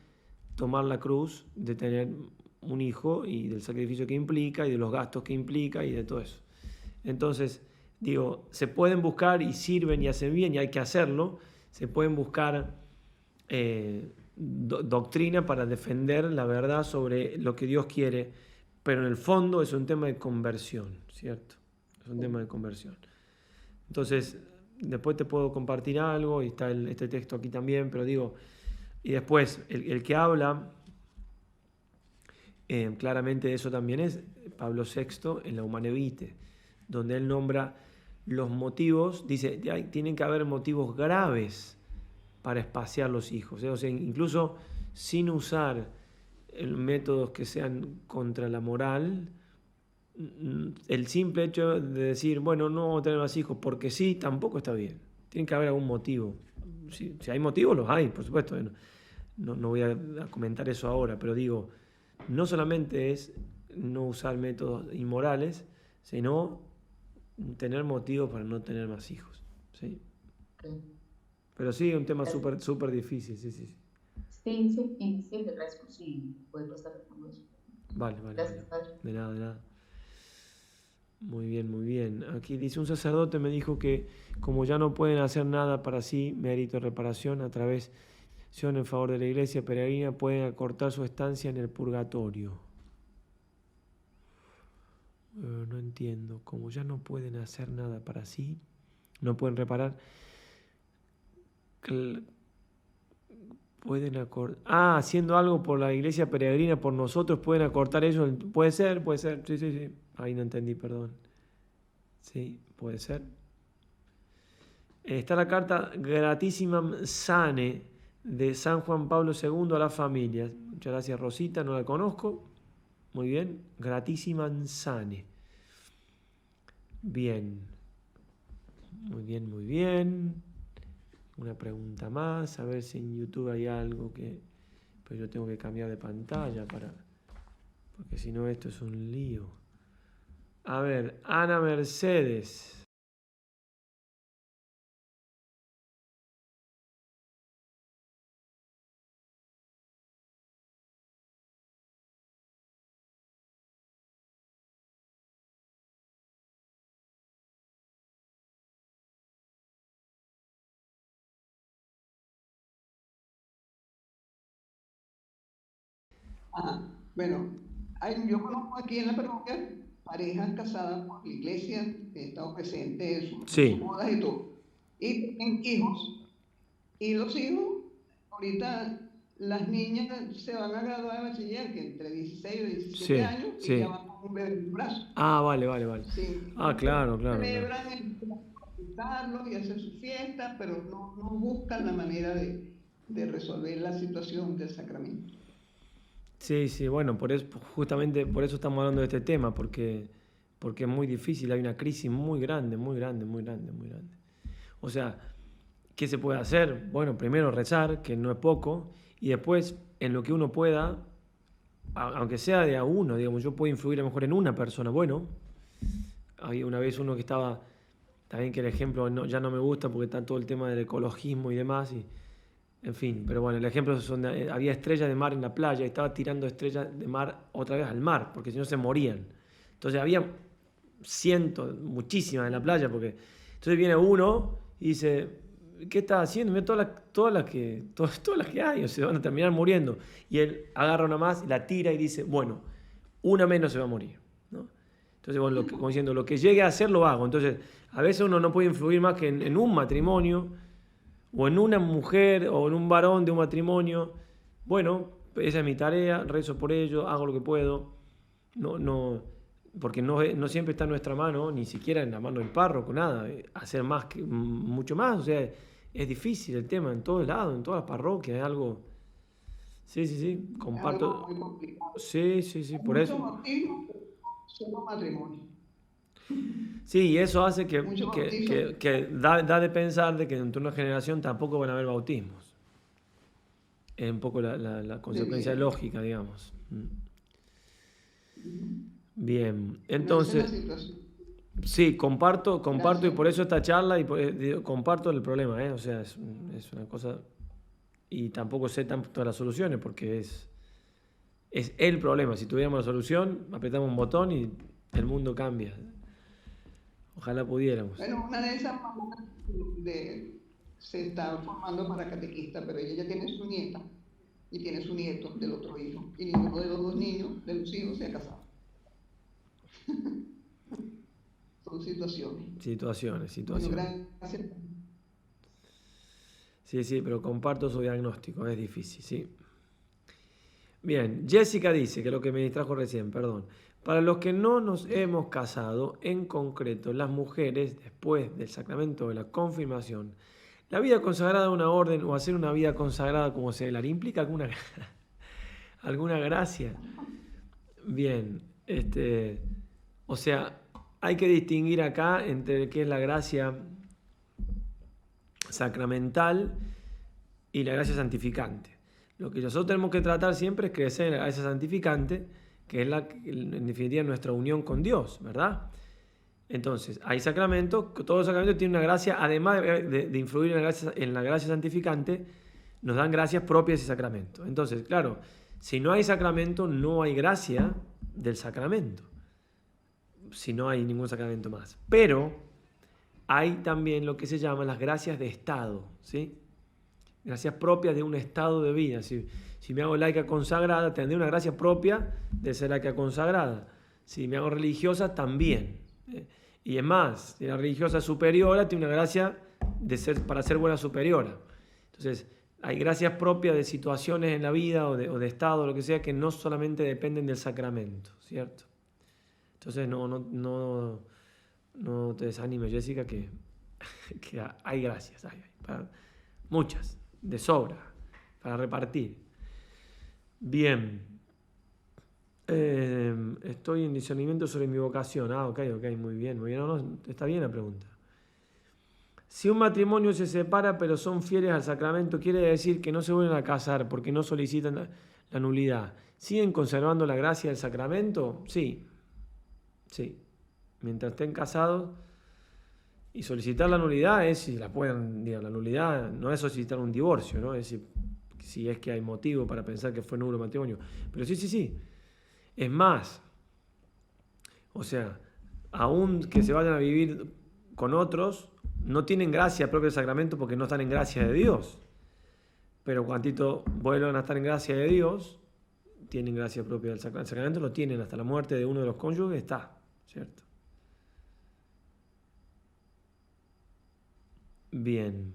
tomar la cruz de tener un hijo y del sacrificio que implica y de los gastos que implica y de todo eso. Entonces, digo, se pueden buscar y sirven y hacen bien y hay que hacerlo, se pueden buscar doctrina para defender la verdad sobre lo que Dios quiere, pero en el fondo es un tema de conversión, ¿cierto? Es un tema de conversión. Entonces, después te puedo compartir algo y está este texto aquí también, pero digo, y después el que habla claramente de eso también es Pablo VI en la Humane Vitae, donde él nombra los motivos, dice, tienen que haber motivos graves para espaciar los hijos, o sea, incluso sin usar métodos que sean contra la moral, el simple hecho de decir, bueno, no vamos a tener más hijos porque sí, tampoco está bien. Tiene que haber algún motivo. Si hay motivos, los hay, por supuesto. No voy a comentar eso ahora, pero digo, no solamente es no usar métodos inmorales, sino tener motivos para no tener más hijos. ¿Sí? Okay. Pero sí, un tema súper difícil, sí. Sí, y sí, le agradezco si puede pasar con eso. Vale. Gracias, padre. De nada. Muy bien. Aquí dice, un sacerdote me dijo que como ya no pueden hacer nada para sí, mérito de reparación, a través de acción en favor de la iglesia peregrina, pueden acortar su estancia en el purgatorio. No entiendo, como ya no pueden hacer nada para sí, no pueden reparar, pueden acortar, haciendo algo por la iglesia peregrina, por nosotros, pueden acortar eso, puede ser, sí, ahí no entendí, perdón. Sí, puede ser. Está la carta Gratissimam Sane de San Juan Pablo II a las familias. Muchas gracias, Rosita, no la conozco. Muy bien, Gratissimam Sane. Bien. Muy bien. Una pregunta más, a ver si en YouTube hay algo que... Pero yo tengo que cambiar de pantalla porque si no esto es un lío. A ver, Ana Mercedes. Bueno, yo conozco aquí en la parroquia parejas casadas por la iglesia, he estado presente en sus bodas y todo, y tienen hijos, y los hijos, ahorita las niñas se van a graduar de bachiller, que entre 16 y 17 años, y ya van con un bebé en el brazo. Vale. Sí. Claro. Celebran el bautizarlo y hacer su fiesta, pero no buscan la manera de resolver la situación del sacramento. Sí, bueno, justamente por eso estamos hablando de este tema, porque es muy difícil, hay una crisis muy grande. O sea, ¿qué se puede hacer? Bueno, primero rezar, que no es poco, y después, en lo que uno pueda, aunque sea de a uno, digamos, yo puedo influir a lo mejor en una persona. Bueno, había una vez uno que estaba También que el ejemplo ya no me gusta porque está todo el tema del ecologismo y demás. En fin, pero bueno, el ejemplo es donde había estrellas de mar en la playa y estaba tirando estrellas de mar otra vez al mar, porque si no se morían. Entonces había cientos, muchísimas en la playa, porque entonces viene uno y dice, ¿qué estás haciendo? Mira todas las que hay, o se van a terminar muriendo. Y él agarra una más, la tira y dice, bueno, una menos se va a morir, ¿no? Entonces, bueno, como diciendo, lo que llegue a hacer lo hago. Entonces, a veces uno no puede influir más que en un matrimonio, o en una mujer, o en un varón de un matrimonio. Bueno, esa es mi tarea, rezo por ello, hago lo que puedo. Porque no siempre está en nuestra mano, ni siquiera en la mano del párroco, nada. Hacer mucho más, o sea, es difícil el tema en todos lados, en todas las parroquias, es algo... Sí, comparto. Sí, por eso. Solo matrimonio. Sí, y eso hace que da de pensar de que dentro de una generación tampoco van a haber bautismos. Es un poco la consecuencia lógica, digamos. Bien, entonces, sí, comparto y por eso esta charla comparto el problema, o sea, es una cosa, y tampoco sé tanto las soluciones porque es el problema. Si tuviéramos la solución, apretamos un botón y el mundo cambia. Ojalá pudiéramos. Bueno, una de esas mamás se está formando para catequista, pero ella ya tiene su nieta y tiene su nieto del otro hijo, y ninguno de los dos niños, de los hijos, se ha casado. Son situaciones. Bueno, gracias. Sí, pero comparto su diagnóstico, es difícil, sí. Bien, Jessica dice, que es lo que me distrajo recién, perdón. Para los que no nos hemos casado, en concreto las mujeres, después del sacramento de la confirmación, la vida consagrada a una orden o hacer una vida consagrada como seglar, ¿implica alguna gracia? Bien, o sea, hay que distinguir acá entre qué es la gracia sacramental y la gracia santificante. Lo que nosotros tenemos que tratar siempre es crecer en la gracia santificante, que es en definitiva nuestra unión con Dios, ¿verdad? Entonces, hay sacramentos, todos los sacramentos tienen una gracia, además de influir en la gracia santificante, nos dan gracias propias de sacramento. Entonces, claro, si no hay sacramento, no hay gracia del sacramento, si no hay ningún sacramento más. Pero hay también lo que se llama las gracias de estado, ¿sí? Gracias propias de un estado de vida. Si me hago laica consagrada, tendré una gracia propia de ser laica consagrada. Si me hago religiosa, también. Y es más, si la religiosa superiora tiene una gracia para ser buena superiora. Entonces, hay gracias propias de situaciones en la vida o de estado, lo que sea, que no solamente dependen del sacramento, ¿cierto? Entonces, no te desanimes, Jessica, que hay gracias, hay muchas, de sobra, para repartir. Bien. Estoy en discernimiento sobre mi vocación. Ok, muy bien. No, está bien la pregunta. Si un matrimonio se separa pero son fieles al sacramento, quiere decir que no se vuelven a casar porque no solicitan la nulidad. ¿Siguen conservando la gracia del sacramento? Sí. Mientras estén casados. Y solicitar la nulidad es si la pueden, la nulidad no es solicitar un divorcio, ¿no? Es si es que hay motivo para pensar que fue nulo el matrimonio. Pero sí. Es más, o sea, aún que se vayan a vivir con otros, no tienen gracia propia del sacramento porque no están en gracia de Dios. Pero cuantito vuelvan a estar en gracia de Dios, tienen gracia propia del sacramento. El sacramento lo tienen hasta la muerte de uno de los cónyuges, está, ¿cierto? Bien.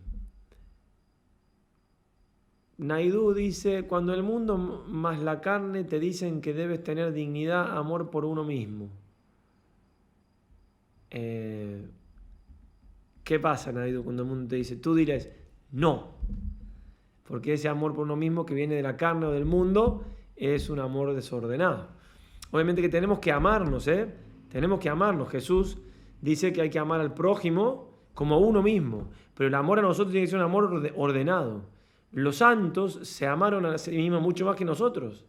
Naidú dice, cuando el mundo más la carne te dicen que debes tener dignidad, amor por uno mismo. ¿Qué pasa, Naidú, cuando el mundo te dice? Tú dirás, no. Porque ese amor por uno mismo que viene de la carne o del mundo es un amor desordenado. Obviamente que tenemos que amarnos, Tenemos que amarnos. Jesús dice que hay que amar al prójimo como a uno mismo. Pero el amor a nosotros tiene que ser un amor ordenado. Los santos se amaron a sí mismos mucho más que nosotros,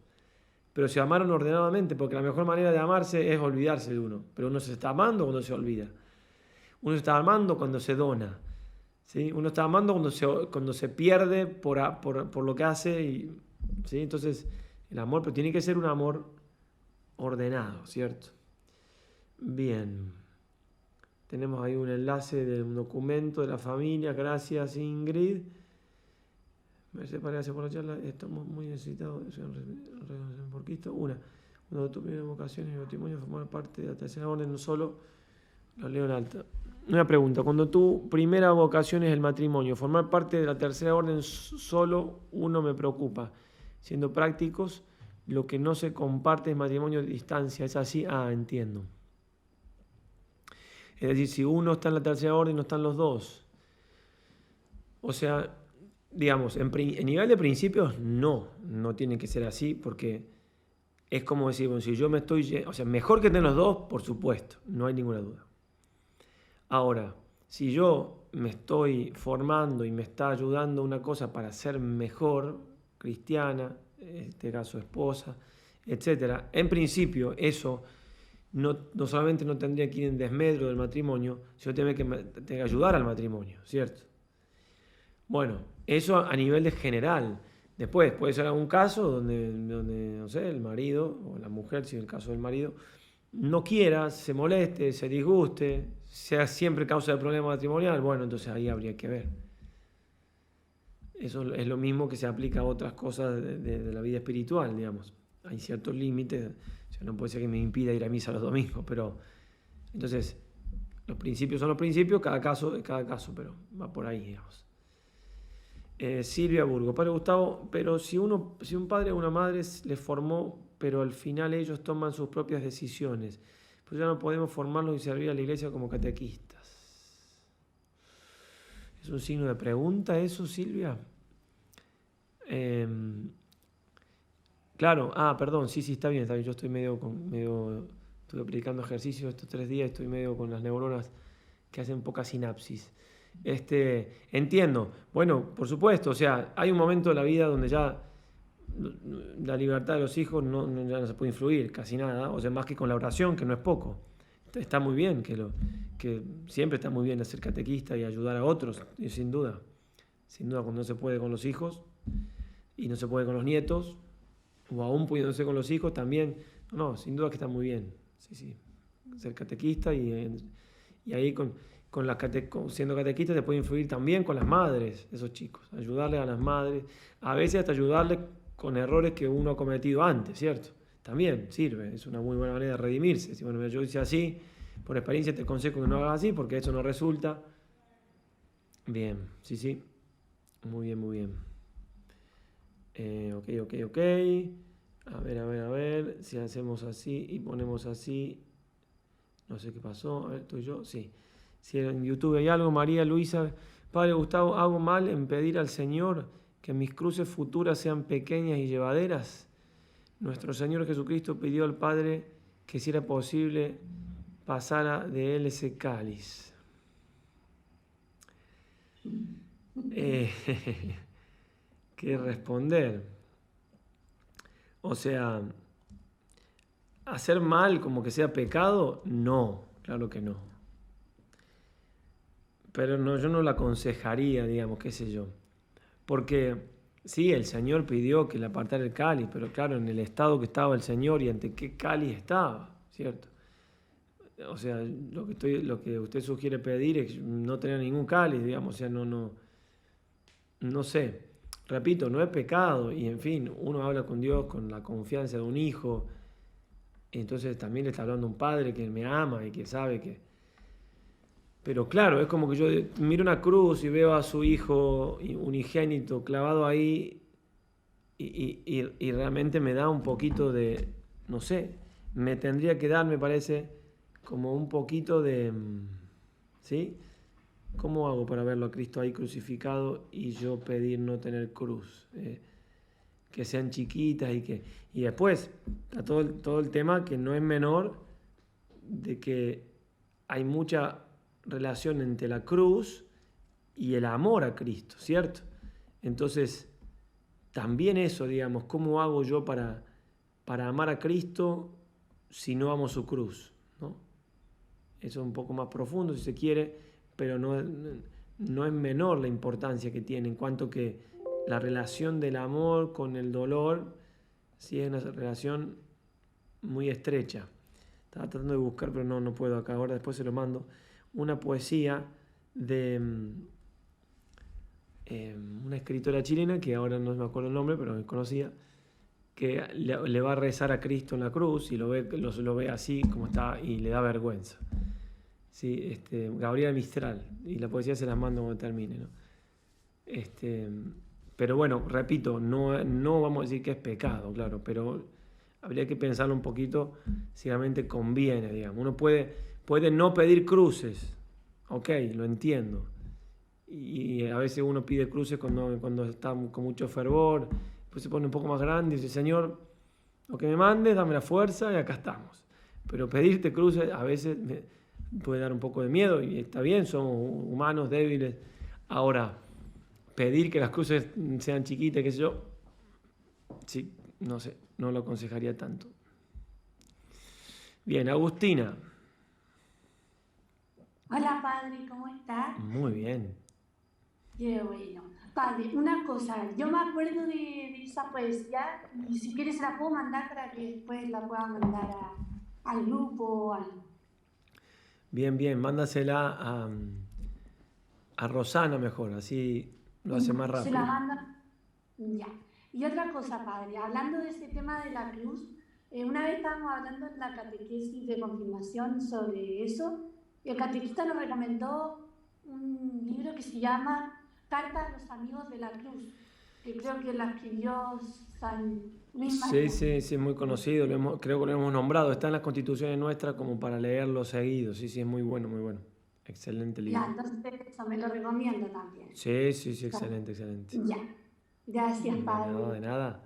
pero se amaron ordenadamente, porque la mejor manera de amarse es olvidarse de uno. Pero uno se está amando cuando se olvida. Uno está amando cuando se dona, ¿sí? Uno está amando cuando se pierde por lo que hace, ¿sí? Entonces, el amor, pero tiene que ser un amor ordenado, ¿cierto? Bien. Tenemos ahí un enlace de un documento de la familia. Gracias, Ingrid. Gracias por la charla. Estamos muy necesitados. ¿Por qué esto? Una de tus primeras vocaciones y matrimonio formar parte de la tercera orden, no solo lo leo en alta. Una pregunta. Cuando tu primera vocación es el matrimonio, formar parte de la tercera orden solo uno me preocupa. Siendo prácticos, lo que no se comparte es matrimonio a distancia. ¿Es así? Ah, entiendo. Es decir, si uno está en la tercera orden, no están los dos. O sea, digamos, en nivel de principios, no tiene que ser así, porque es como decir, bueno, si yo me estoy... O sea, mejor que estén los dos, por supuesto, no hay ninguna duda. Ahora, si yo me estoy formando y me está ayudando una cosa para ser mejor, cristiana, en este caso esposa, etc., en principio eso no solamente no tendría que ir en desmedro del matrimonio, sino tiene que ayudar al matrimonio, ¿cierto? Bueno, eso a nivel de general. Después puede ser algún caso donde, no sé, el marido o la mujer, si es el caso del marido, no quiera, se moleste, se disguste, sea siempre causa de problema matrimonial, bueno, entonces ahí habría que ver. Eso es lo mismo que se aplica a otras cosas de la vida espiritual, digamos. Hay ciertos límites, o sea, no puede ser que me impida ir a misa los domingos, pero entonces los principios son los principios, cada caso es cada caso, pero va por ahí, digamos. Silvia Burgo, Padre Gustavo, pero si un padre o una madre les formó, pero al final ellos toman sus propias decisiones, pues ya no podemos formarlos y servir a la iglesia como catequistas. ¿Es un signo de pregunta eso, Silvia? Claro, perdón, sí, está bien, yo estoy estuve predicando ejercicio estos 3 días, estoy medio con las neuronas que hacen poca sinapsis. Entiendo, bueno, por supuesto, o sea, hay un momento de la vida donde ya la libertad de los hijos ya no se puede influir casi nada, o sea, más que con la oración, que no es poco. Está muy bien, que siempre está muy bien ser catequista y ayudar a otros, y sin duda cuando no se puede con los hijos y no se puede con los nietos, o aún pudiéndose con los hijos también, sin duda que está muy bien, sí, ser catequista y ahí siendo catequista se puede influir también con las madres de esos chicos, ayudarles a las madres, a veces hasta ayudarles con errores que uno ha cometido antes, ¿cierto? También sirve, es una muy buena manera de redimirse. Si, bueno, yo hice así, por experiencia te aconsejo que no hagas así porque eso no resulta. Bien, sí, muy bien. Ok. A ver, si hacemos así y ponemos así, no sé qué pasó, a ver, estoy yo, sí. Si en YouTube hay algo, María Luisa, Padre Gustavo, ¿hago mal en pedir al Señor que mis cruces futuras sean pequeñas y llevaderas? Nuestro Señor Jesucristo pidió al Padre que si era posible pasara de él ese cáliz. ¿Qué responder? O sea, ¿hacer mal como que sea pecado? No, claro que no. Pero no, yo no la aconsejaría, digamos, qué sé yo. Porque sí, el Señor pidió que le apartara el cáliz, pero claro, en el estado que estaba el Señor y ante qué cáliz estaba, ¿cierto? O sea, lo que usted sugiere pedir es no tener ningún cáliz, digamos, o sea, no sé. Repito, no es pecado y en fin, uno habla con Dios con la confianza de un hijo, y entonces también le está hablando un padre que me ama y que sabe que... Pero claro, es como que yo miro una cruz y veo a su hijo unigénito clavado ahí y realmente me da un poquito de, no sé, me tendría que dar, me parece, como un poquito de, ¿sí? ¿Cómo hago para verlo a Cristo ahí crucificado y yo pedir no tener cruz? Que sean chiquitas y después está todo el tema que no es menor de que hay mucha relación entre la cruz y el amor a Cristo, ¿cierto? Entonces, también eso, digamos, ¿cómo hago yo para amar a Cristo si no amo su cruz? ¿No? Eso es un poco más profundo, si se quiere, pero no es menor la importancia que tiene, en cuanto que la relación del amor con el dolor, sí es una relación muy estrecha. Estaba tratando de buscar, pero no puedo acá ahora, después se lo mando. Una poesía de una escritora chilena, que ahora no me acuerdo el nombre, pero me conocía, que le va a rezar a Cristo en la cruz y lo ve así como está y le da vergüenza. Sí, Gabriela Mistral, y la poesía se las mando cuando termine, ¿no? Pero bueno, repito, no vamos a decir que es pecado, claro, pero habría que pensarlo un poquito si realmente conviene, digamos. Uno puede no pedir cruces, ok, lo entiendo. Y a veces uno pide cruces cuando está con mucho fervor, pues se pone un poco más grande y dice, Señor, lo que me mandes, dame la fuerza y acá estamos. Pero pedirte cruces a veces puede dar un poco de miedo y está bien, somos humanos débiles. Ahora, pedir que las cruces sean chiquitas, qué sé yo, sí, no sé, no lo aconsejaría tanto. Bien, Agustina. Hola, padre, ¿cómo estás? Muy bien. Qué bueno. Padre, una cosa, yo me acuerdo de esa poesía y si quieres se la puedo mandar para que después la pueda mandar al grupo o algo. Bien, mándasela a Rosana mejor, así lo hace más rápido. Se la manda. Ya. Y otra cosa, padre, hablando de ese tema de la cruz, una vez estábamos hablando en la catequesis de confirmación sobre eso, y el catequista nos recomendó un libro que se llama Carta a los amigos de la cruz, que creo que la escribió San Luis María. Sí, muy conocido, creo que lo hemos nombrado, está en las constituciones nuestras como para leerlo seguido, sí, es muy bueno, excelente libro. Ya, entonces eso me lo recomiendo también. Sí, excelente. Ya, gracias, padre. De nada.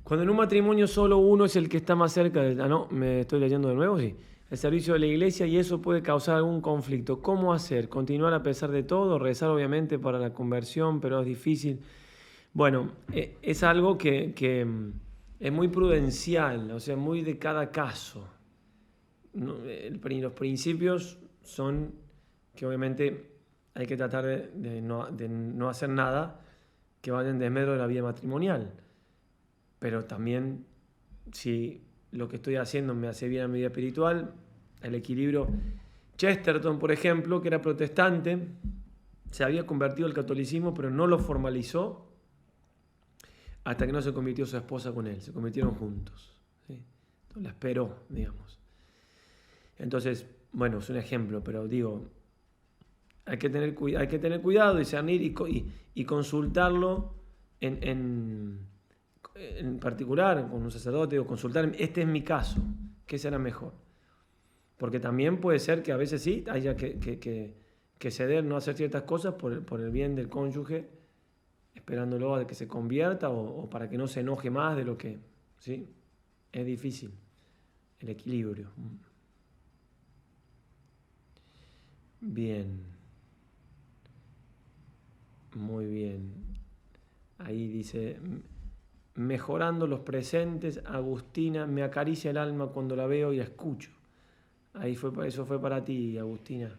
Cuando en un matrimonio solo uno es el que está más cerca de... no, me estoy leyendo de nuevo, sí. El servicio de la iglesia, y eso puede causar algún conflicto. ¿Cómo hacer? ¿Continuar a pesar de todo? Rezar obviamente para la conversión, pero es difícil. Bueno, es algo que es muy prudencial, o sea, muy de cada caso. Los principios son que obviamente hay que tratar de no hacer nada que vaya en desmedro de la vida matrimonial. Pero también, si lo que estoy haciendo me hace bien a mi vida espiritual, el equilibrio. Chesterton, por ejemplo, que era protestante, se había convertido al catolicismo, pero no lo formalizó hasta que no se convirtió su esposa con él. Se convirtieron juntos, ¿sí? Entonces, la esperó, digamos. Entonces, bueno, es un ejemplo, pero digo, hay que tener cuidado, discernir y consultarlo en particular con un sacerdote, o consultar, este es mi caso, ¿qué será mejor? Porque también puede ser que a veces sí haya que ceder, no hacer ciertas cosas por el bien del cónyuge, esperándolo a que se convierta o para que no se enoje más de lo que... ¿sí? Es difícil el equilibrio. Bien. Muy bien. Ahí dice... Mejorando los presentes, Agustina, me acaricia el alma cuando la veo y la escucho. Eso fue para ti, Agustina.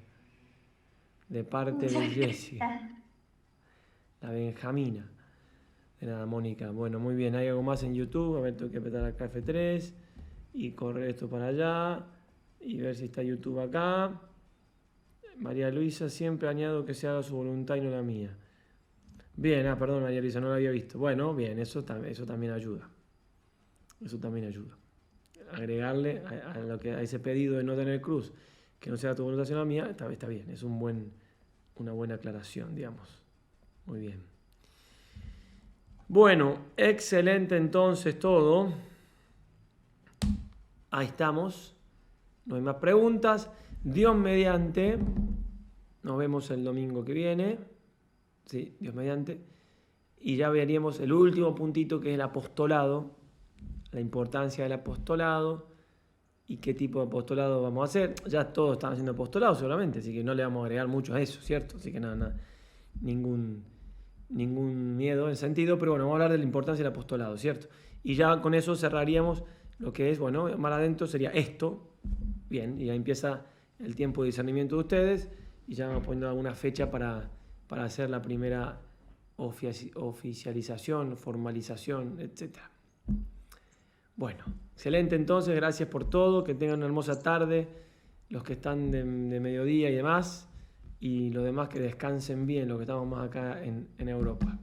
De parte de Jessie. La Benjamina. De nada, Mónica. Bueno, muy bien. Hay algo más en YouTube. A ver, tengo que apretar acá F3 y correr esto para allá y ver si está YouTube acá. María Luisa, siempre añado que se haga su voluntad y no la mía. Bien, perdón, María Luisa, no lo había visto. Bueno, bien, eso también ayuda. Eso también ayuda. Agregarle a ese pedido de no tener cruz, que no sea tu voluntad sino la mía, está bien. Es una buena aclaración, digamos. Muy bien. Bueno, excelente entonces todo. Ahí estamos. No hay más preguntas. Dios mediante. Nos vemos el domingo que viene. Sí, Dios mediante. Y ya veríamos el último puntito, que es el apostolado, la importancia del apostolado y qué tipo de apostolado vamos a hacer. Ya todos están haciendo apostolado seguramente, así que no le vamos a agregar mucho a eso, ¿cierto? Así que nada, ningún miedo en ese sentido, pero bueno, vamos a hablar de la importancia del apostolado, ¿cierto? Y ya con eso cerraríamos lo que es, bueno, más adentro sería esto, bien, y ahí empieza el tiempo de discernimiento de ustedes y ya vamos poniendo alguna fecha para hacer la primera oficialización, formalización, etc. Bueno, excelente entonces, gracias por todo, que tengan una hermosa tarde, los que están de mediodía y demás, y los demás que descansen bien, los que estamos más acá en Europa.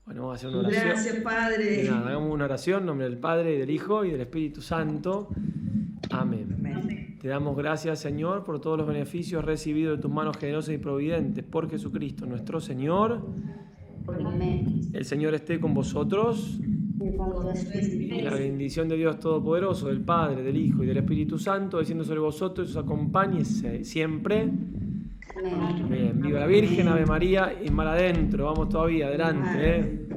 Bueno, vamos a hacer una oración. Gracias, Padre. Nada, hagamos una oración en nombre del Padre, y del Hijo, y del Espíritu Santo. Amén. Amén. Te damos gracias, Señor, por todos los beneficios recibidos de tus manos generosas y providentes, por Jesucristo nuestro Señor. Amén. El Señor esté con vosotros. Y la bendición de Dios Todopoderoso, del Padre, del Hijo y del Espíritu Santo, descienda sobre vosotros y os acompañe siempre. Bien, viva la Virgen, Ave María y mar adentro. Vamos todavía, adelante.